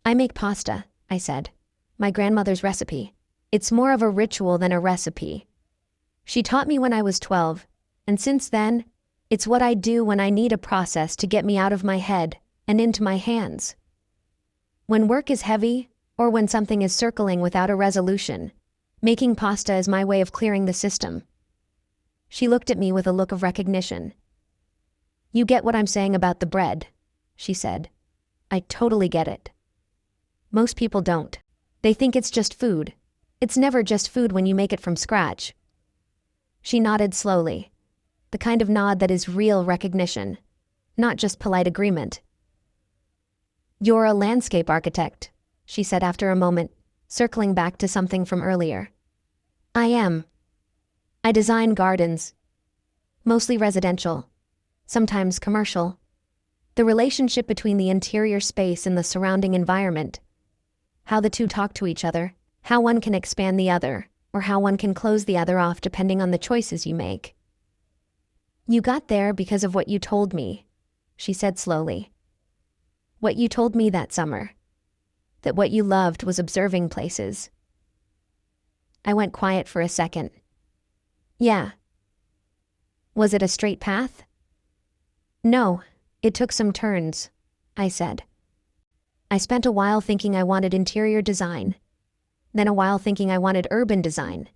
"I make pasta," I said. "My grandmother's recipe. It's more of a ritual than a recipe. She taught me when I was 12, and since then, it's what I do when I need a process to get me out of my head and into my hands. When work is heavy, or when something is circling without a resolution, making pasta is my way of clearing the system." She looked at me with a look of recognition. "You get what I'm saying about the bread," she said. "I totally get it. Most people don't. They think it's just food. It's never just food when you make it from scratch." She nodded slowly, the kind of nod that is real recognition, not just polite agreement. "You're a landscape architect," she said after a moment, circling back to something from earlier. I design gardens. Mostly residential. Sometimes commercial. The relationship between the interior space and the surrounding environment. How the two talk to each other. How one can expand the other, or how one can close the other off depending on the choices you make. You got there because of what you told me, she said slowly. What you told me that summer. That what you loved was observing places. I went quiet for a second. Yeah. Was it a straight path? No, it took some turns, I said. I spent a while thinking I wanted interior design. Then a while thinking I wanted urban design.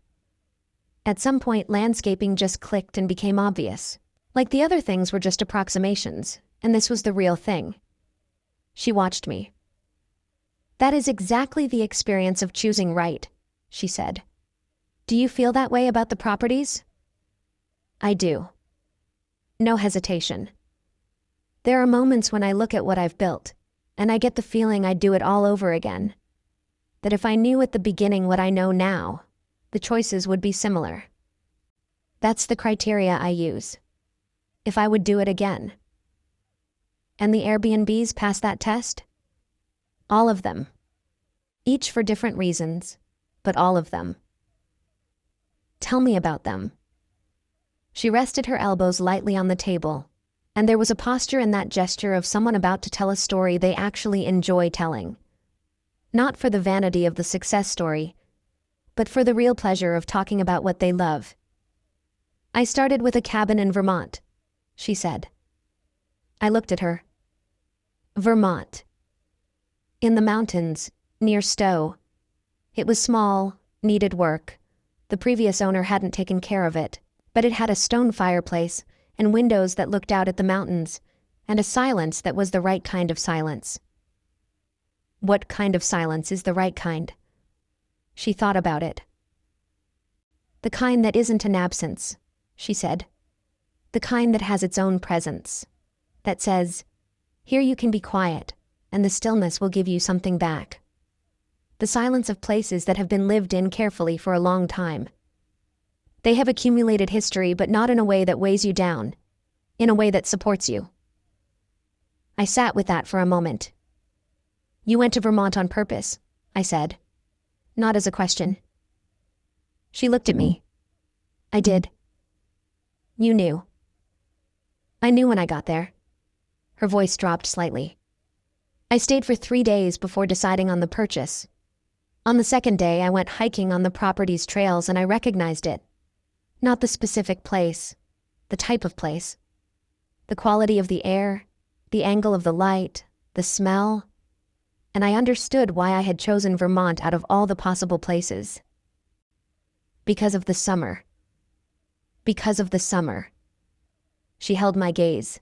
At some point, landscaping just clicked and became obvious. Like the other things were just approximations, and this was the real thing. She watched me. That is exactly the experience of choosing right, she said. Do you feel that way about the properties? I do. No hesitation. There are moments when I look at what I've built, and I get the feeling I'd do it all over again. That if I knew at the beginning what I know now, the choices would be similar. That's the criteria I use. If I would do it again. And the Airbnbs pass that test? All of them. Each for different reasons, but all of them. Tell me about them. She rested her elbows lightly on the table, and there was a posture in that gesture of someone about to tell a story they actually enjoy telling. Not for the vanity of the success story, but for the real pleasure of talking about what they love. I started with a cabin in Vermont, she said. I looked at her. Vermont. In the mountains, near Stowe. It was small, needed work. The previous owner hadn't taken care of it, but it had a stone fireplace and windows that looked out at the mountains, and a silence that was the right kind of silence. What kind of silence is the right kind? She thought about it. The kind that isn't an absence, she said. The kind that has its own presence. That says, here you can be quiet, and the stillness will give you something back. The silence of places that have been lived in carefully for a long time. They have accumulated history, but not in a way that weighs you down, in a way that supports you. I sat with that for a moment. You went to Vermont on purpose, I said. Not as a question. She looked at me. I did. You knew. I knew when I got there. Her voice dropped slightly. I stayed for 3 days before deciding on the purchase. On the second day, I went hiking on the property's trails and I recognized it. Not the specific place, the type of place. The quality of the air, the angle of the light, the smell. And I understood why I had chosen Vermont out of all the possible places. Because of the summer. Because of the summer. She held my gaze.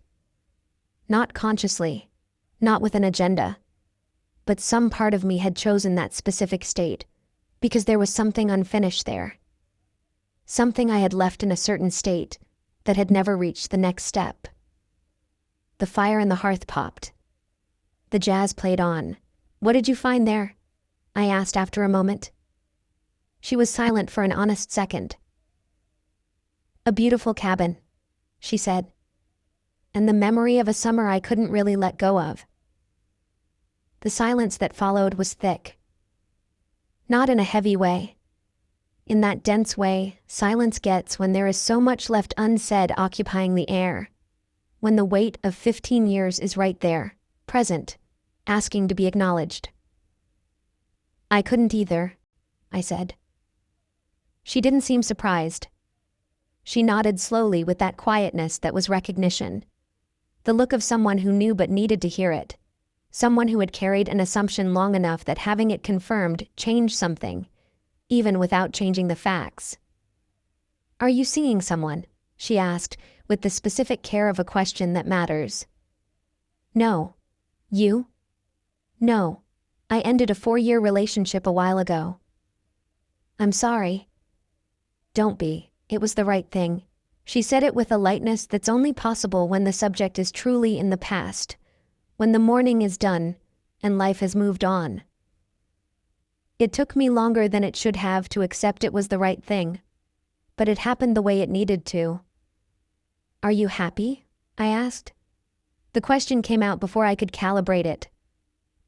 Not consciously, not with an agenda. But some part of me had chosen that specific state, because there was something unfinished there. Something I had left in a certain state that had never reached the next step. The fire in the hearth popped. The jazz played on. What did you find there? I asked after a moment. She was silent for an honest second. A beautiful cabin, she said. And the memory of a summer I couldn't really let go of. The silence that followed was thick. Not in a heavy way. In that dense way silence gets when there is so much left unsaid occupying the air. When the weight of 15 years is right there, present, asking to be acknowledged. I couldn't either, I said. She didn't seem surprised. She nodded slowly with that quietness that was recognition. The look of someone who knew but needed to hear it. Someone who had carried an assumption long enough that having it confirmed changed something, even without changing the facts. Are you seeing someone? She asked, with the specific care of a question that matters. No. You? No. I ended a 4-year relationship a while ago. I'm sorry. Don't be. It was the right thing. She said it with a lightness that's only possible when the subject is truly in the past, when the mourning is done and life has moved on. It took me longer than it should have to accept it was the right thing. But it happened the way it needed to. Are you happy? I asked. The question came out before I could calibrate it.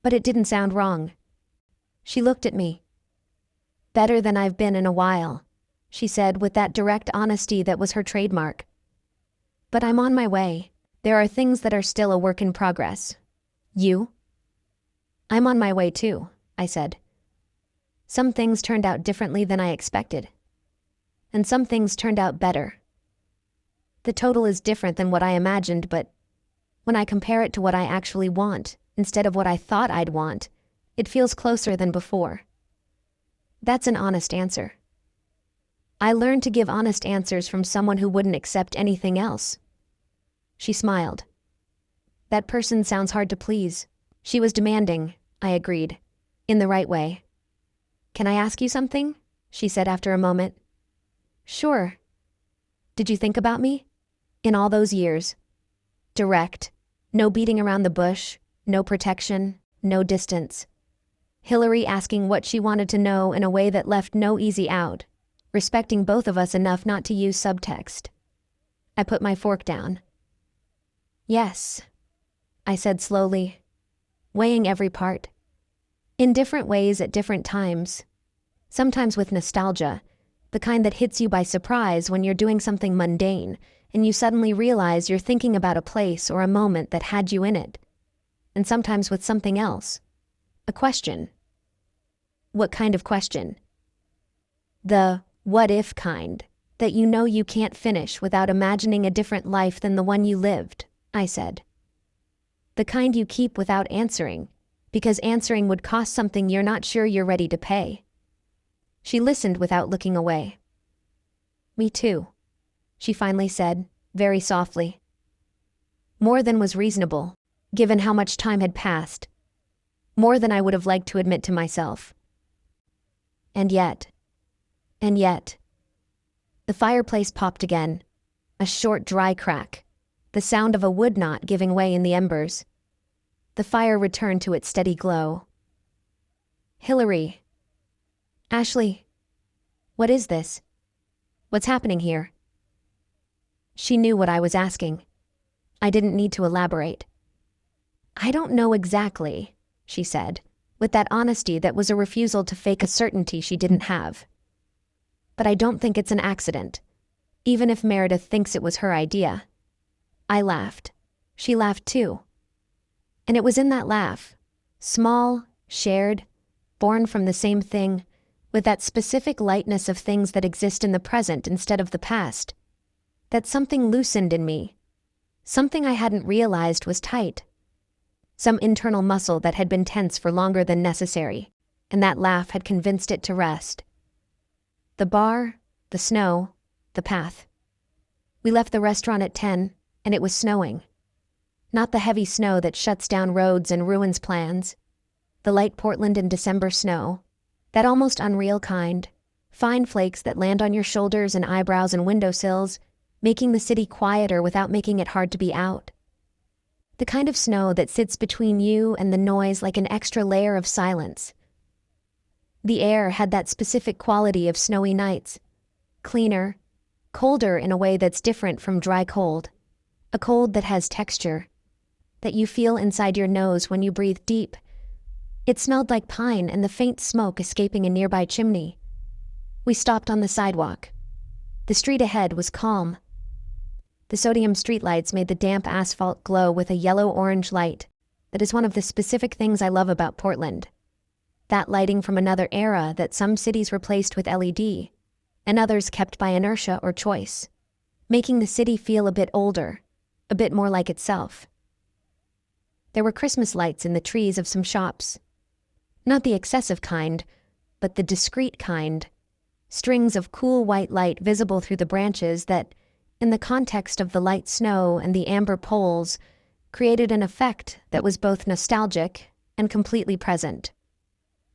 But it didn't sound wrong. She looked at me. Better than I've been in a while, she said with that direct honesty that was her trademark. But I'm on my way. There are things that are still a work in progress. You? I'm on my way too, I said. Some things turned out differently than I expected. And some things turned out better. The total is different than what I imagined, but when I compare it to what I actually want, instead of what I thought I'd want, it feels closer than before. That's an honest answer. I learned to give honest answers from someone who wouldn't accept anything else. She smiled. That person sounds hard to please. She was demanding, I agreed, in the right way. Can I ask you something? She said after a moment. Sure. Did you think about me? In all those years. Direct. No beating around the bush. No protection. No distance. Hillary asking what she wanted to know in a way that left no easy out, respecting both of us enough not to use subtext. I put my fork down. Yes, I said slowly, weighing every part. In different ways at different times. Sometimes with nostalgia, the kind that hits you by surprise when you're doing something mundane and you suddenly realize you're thinking about a place or a moment that had you in it. And sometimes with something else. A question. What kind of question? The what if kind, that you know you can't finish without imagining a different life than the one you lived, I said. The kind you keep without answering, because answering would cost something you're not sure you're ready to pay. She listened without looking away. Me too, she finally said, very softly. More than was reasonable, given how much time had passed. More than I would have liked to admit to myself. And yet, the fireplace popped again, a short dry crack, the sound of a wood knot giving way in the embers. The fire returned to its steady glow. Hillary. Ashley. What is this? What's happening here? She knew what I was asking. I didn't need to elaborate. I don't know exactly, she said, with that honesty that was a refusal to fake a certainty she didn't have. But I don't think it's an accident, even if Meredith thinks it was her idea. I laughed. She laughed too. And it was in that laugh, small, shared, born from the same thing, with that specific lightness of things that exist in the present instead of the past, that something loosened in me, something I hadn't realized was tight. Some internal muscle that had been tense for longer than necessary, and that laugh had convinced it to rest. The bar, the snow, the path. We left the restaurant at 10, and it was snowing. Not the heavy snow that shuts down roads and ruins plans. The light Portland in December snow, that almost unreal kind, fine flakes that land on your shoulders and eyebrows and windowsills, making the city quieter without making it hard to be out. The kind of snow that sits between you and the noise like an extra layer of silence. The air had that specific quality of snowy nights. Cleaner, colder in a way that's different from dry cold. A cold that has texture, that you feel inside your nose when you breathe deep. It smelled like pine and the faint smoke escaping a nearby chimney. We stopped on the sidewalk. The street ahead was calm. The sodium streetlights made the damp asphalt glow with a yellow-orange light that is one of the specific things I love about Portland. That lighting from another era that some cities replaced with LED, and others kept by inertia or choice, making the city feel a bit older, a bit more like itself. There were Christmas lights in the trees of some shops. Not the excessive kind, but the discreet kind. Strings of cool white light visible through the branches that, in the context of the light snow and the amber poles, created an effect that was both nostalgic and completely present.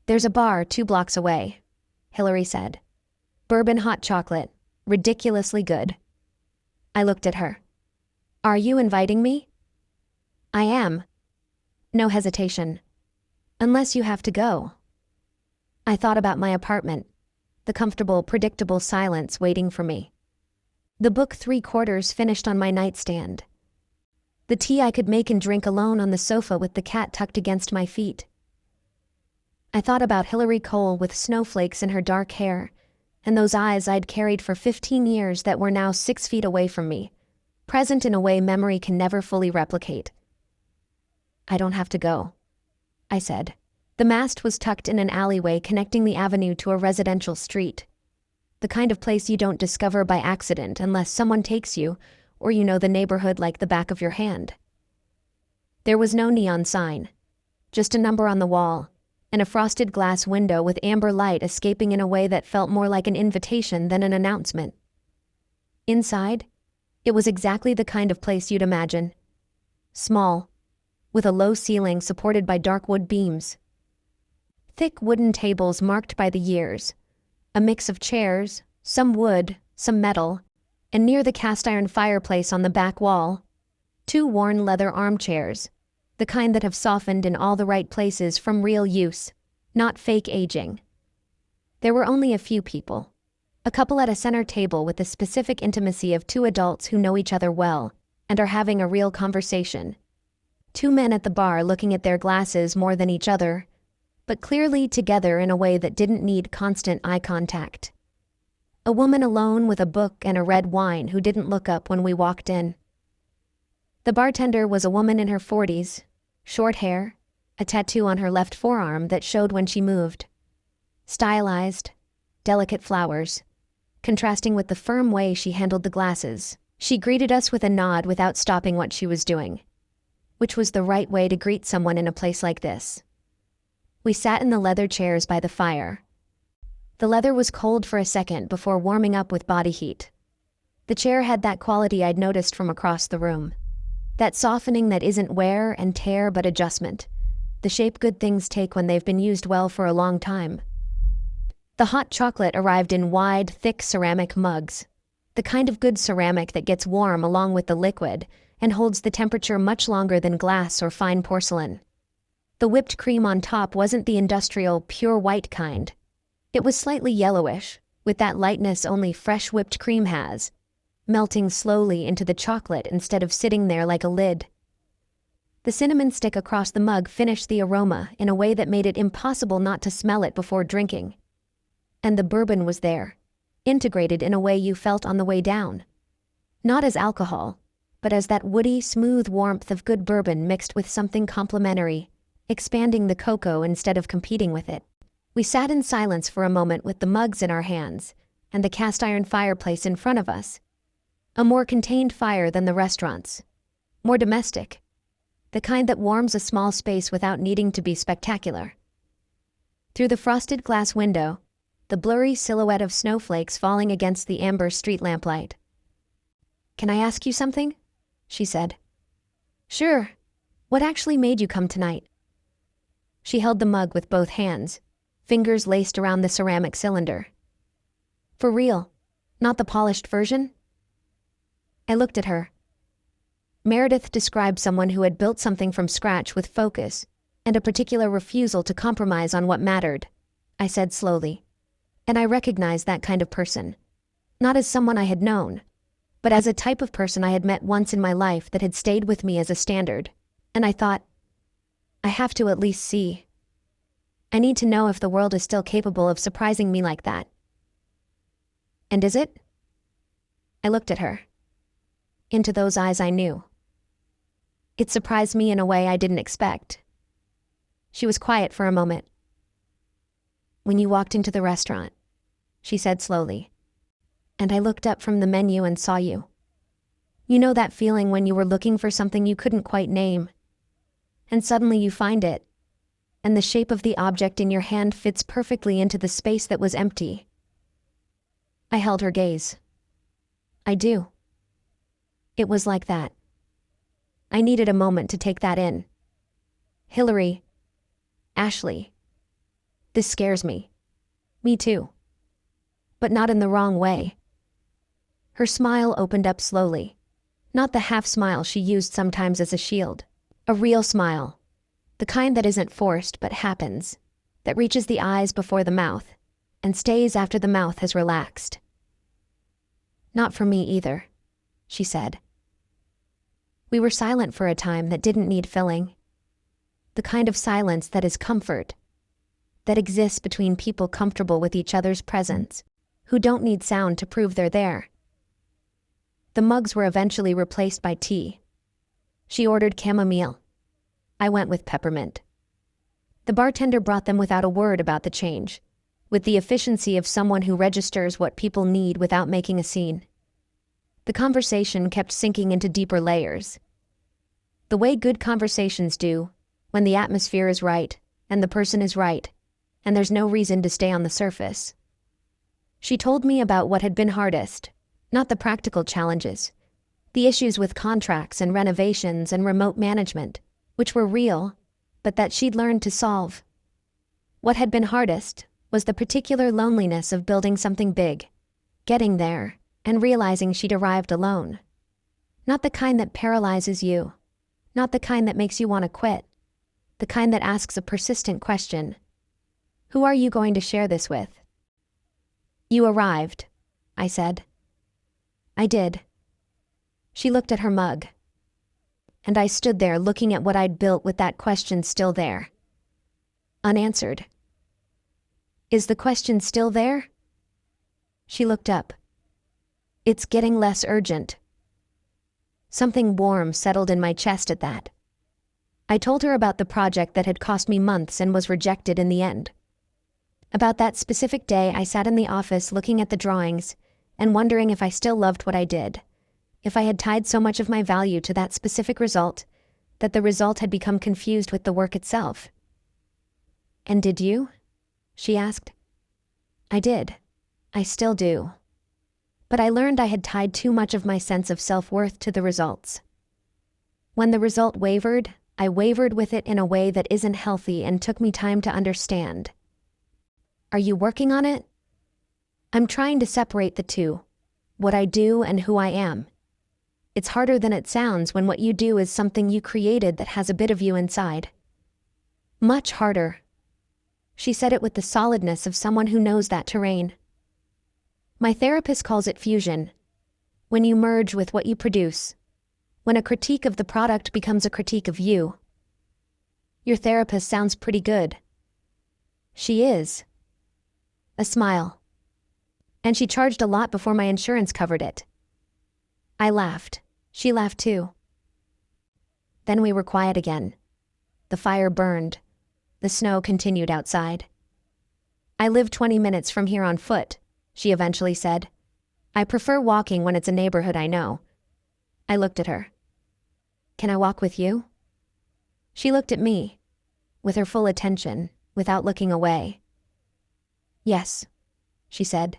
There's a bar 2 blocks away, Hillary said. Bourbon hot chocolate, ridiculously good. I looked at her. Are you inviting me? I am. No hesitation. Unless you have to go. I thought about my apartment, the comfortable, predictable silence waiting for me. The book 3/4 finished on my nightstand. The tea I could make and drink alone on the sofa with the cat tucked against my feet. I thought about Hillary Cole with snowflakes in her dark hair, and those eyes I'd carried for 15 years that were now 6 feet away from me, present in a way memory can never fully replicate. "I don't have to go," I said. The mast was tucked in an alleyway connecting the avenue to a residential street. The kind of place you don't discover by accident unless someone takes you, or you know the neighborhood like the back of your hand. There was no neon sign, just a number on the wall, and a frosted glass window with amber light escaping in a way that felt more like an invitation than an announcement. Inside, it was exactly the kind of place you'd imagine. Small, with a low ceiling supported by dark wood beams. Thick wooden tables marked by the years, a mix of chairs, some wood, some metal, and near the cast-iron fireplace on the back wall, 2 worn leather armchairs, the kind that have softened in all the right places from real use, not fake aging. There were only a few people. A couple at a center table with the specific intimacy of 2 adults who know each other well and are having a real conversation. 2 men at the bar looking at their glasses more than each other, but clearly together in a way that didn't need constant eye contact. A woman alone with a book and a red wine who didn't look up when we walked in. The bartender was a woman in her 40s, short hair, a tattoo on her left forearm that showed when she moved. Stylized, delicate flowers, contrasting with the firm way she handled the glasses. She greeted us with a nod without stopping what she was doing, which was the right way to greet someone in a place like this. We sat in the leather chairs by the fire. The leather was cold for a second before warming up with body heat. The chair had that quality I'd noticed from across the room. That softening that isn't wear and tear but adjustment. The shape good things take when they've been used well for a long time. The hot chocolate arrived in wide, thick ceramic mugs. The kind of good ceramic that gets warm along with the liquid and holds the temperature much longer than glass or fine porcelain. The whipped cream on top wasn't the industrial, pure white kind. It was slightly yellowish, with that lightness only fresh whipped cream has, melting slowly into the chocolate instead of sitting there like a lid. The cinnamon stick across the mug finished the aroma in a way that made it impossible not to smell it before drinking. And the bourbon was there, integrated in a way you felt on the way down. Not as alcohol, but as that woody, smooth warmth of good bourbon mixed with something complementary, expanding the cocoa instead of competing with it. We sat in silence for a moment with the mugs in our hands and the cast-iron fireplace in front of us. A more contained fire than the restaurants. More domestic. The kind that warms a small space without needing to be spectacular. Through the frosted glass window, the blurry silhouette of snowflakes falling against the amber street lamplight. "Can I ask you something?" she said. "Sure. What actually made you come tonight?" She held the mug with both hands, fingers laced around the ceramic cylinder. "For real, not the polished version?" I looked at her. Meredith described someone who had built something from scratch with focus and a particular refusal to compromise on what mattered, I said slowly. And I recognized that kind of person. Not as someone I had known, but as a type of person I had met once in my life that had stayed with me as a standard. And I thought, I have to at least see. I need to know if the world is still capable of surprising me like that. And is it? I looked at her. Into those eyes I knew. It surprised me in a way I didn't expect. She was quiet for a moment. "When you walked into the restaurant," she said slowly, "and I looked up from the menu and saw you. You know that feeling when you were looking for something you couldn't quite name, and suddenly you find it, and the shape of the object in your hand fits perfectly into the space that was empty." I held her gaze. "I do. It was like that." I needed a moment to take that in. "Hillary. Ashley. This scares me. Me too. But not in the wrong way." Her smile opened up slowly. Not the half smile she used sometimes as a shield. A real smile. The kind that isn't forced but happens. that reaches the eyes before the mouth and stays after the mouth has relaxed. Not for me either, she said. We were silent for a time that didn't need filling. The kind of silence that is comfort, that exists between people comfortable with each other's presence, who don't need sound to prove they're there. The mugs were eventually replaced by tea. She ordered chamomile. I went with peppermint. The bartender brought them without a word about the change, with the efficiency of someone who registers what people need without making a scene. The conversation kept sinking into deeper layers. The way good conversations do, when the atmosphere is right, and the person is right, and there's no reason to stay on the surface. She told me about what had been hardest, not the practical challenges, the issues with contracts and renovations and remote management, which were real, but that she'd learned to solve. What had been hardest was the particular loneliness of building something big, getting there, and realizing she'd arrived alone. Not the kind that paralyzes you, not the kind that makes you want to quit, the kind that asks a persistent question. Who are you going to share this with? You arrived, I said. I did. She looked at her mug. And I stood there looking at what I'd built with that question still there. Unanswered. Is the question still there? She looked up. It's getting less urgent. Something warm settled in my chest at that. I told her about the project that had cost me months and was rejected in the end. About that specific day I sat in the office looking at the drawings and wondering if I still loved what I did, if I had tied so much of my value to that specific result that the result had become confused with the work itself. And did you? She asked. I did. I still do. But I learned I had tied too much of my sense of self-worth to the results. When the result wavered, I wavered with it in a way that isn't healthy and took me time to understand. Are you working on it? I'm trying to separate the two, what I do and who I am. It's harder than it sounds when what you do is something you created that has a bit of you inside. Much harder. She said it with the solidness of someone who knows that terrain. My therapist calls it fusion. When you merge with what you produce. When a critique of the product becomes a critique of you. Your therapist sounds pretty good. She is. A smile. And she charged a lot before my insurance covered it. I laughed. She laughed too. Then we were quiet again. The fire burned. The snow continued outside. I live 20 minutes from here on foot, she eventually said. I prefer walking when it's a neighborhood I know. I looked at her. Can I walk with you? She looked at me, with her full attention, without looking away. Yes, she said.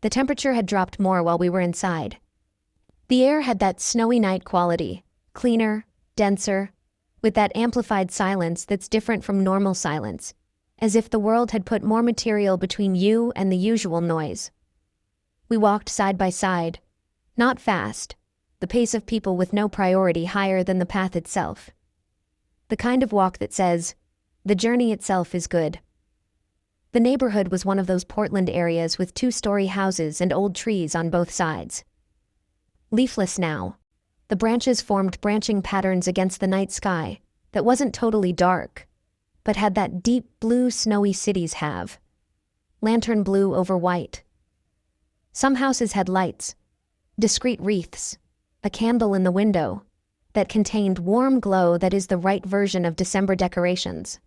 The temperature had dropped more while we were inside. The air had that snowy night quality, cleaner, denser, with that amplified silence that's different from normal silence, as if the world had put more material between you and the usual noise. We walked side by side, not fast, the pace of people with no priority higher than the path itself. The kind of walk that says, the journey itself is good. The neighborhood was one of those Portland areas with 2-story houses and old trees on both sides. Leafless now, the branches formed branching patterns against the night sky that wasn't totally dark, but had that deep blue snowy cities have. Lantern blue over white. Some houses had lights, discreet wreaths, a candle in the window that contained warm glow that is the right version of December decorations.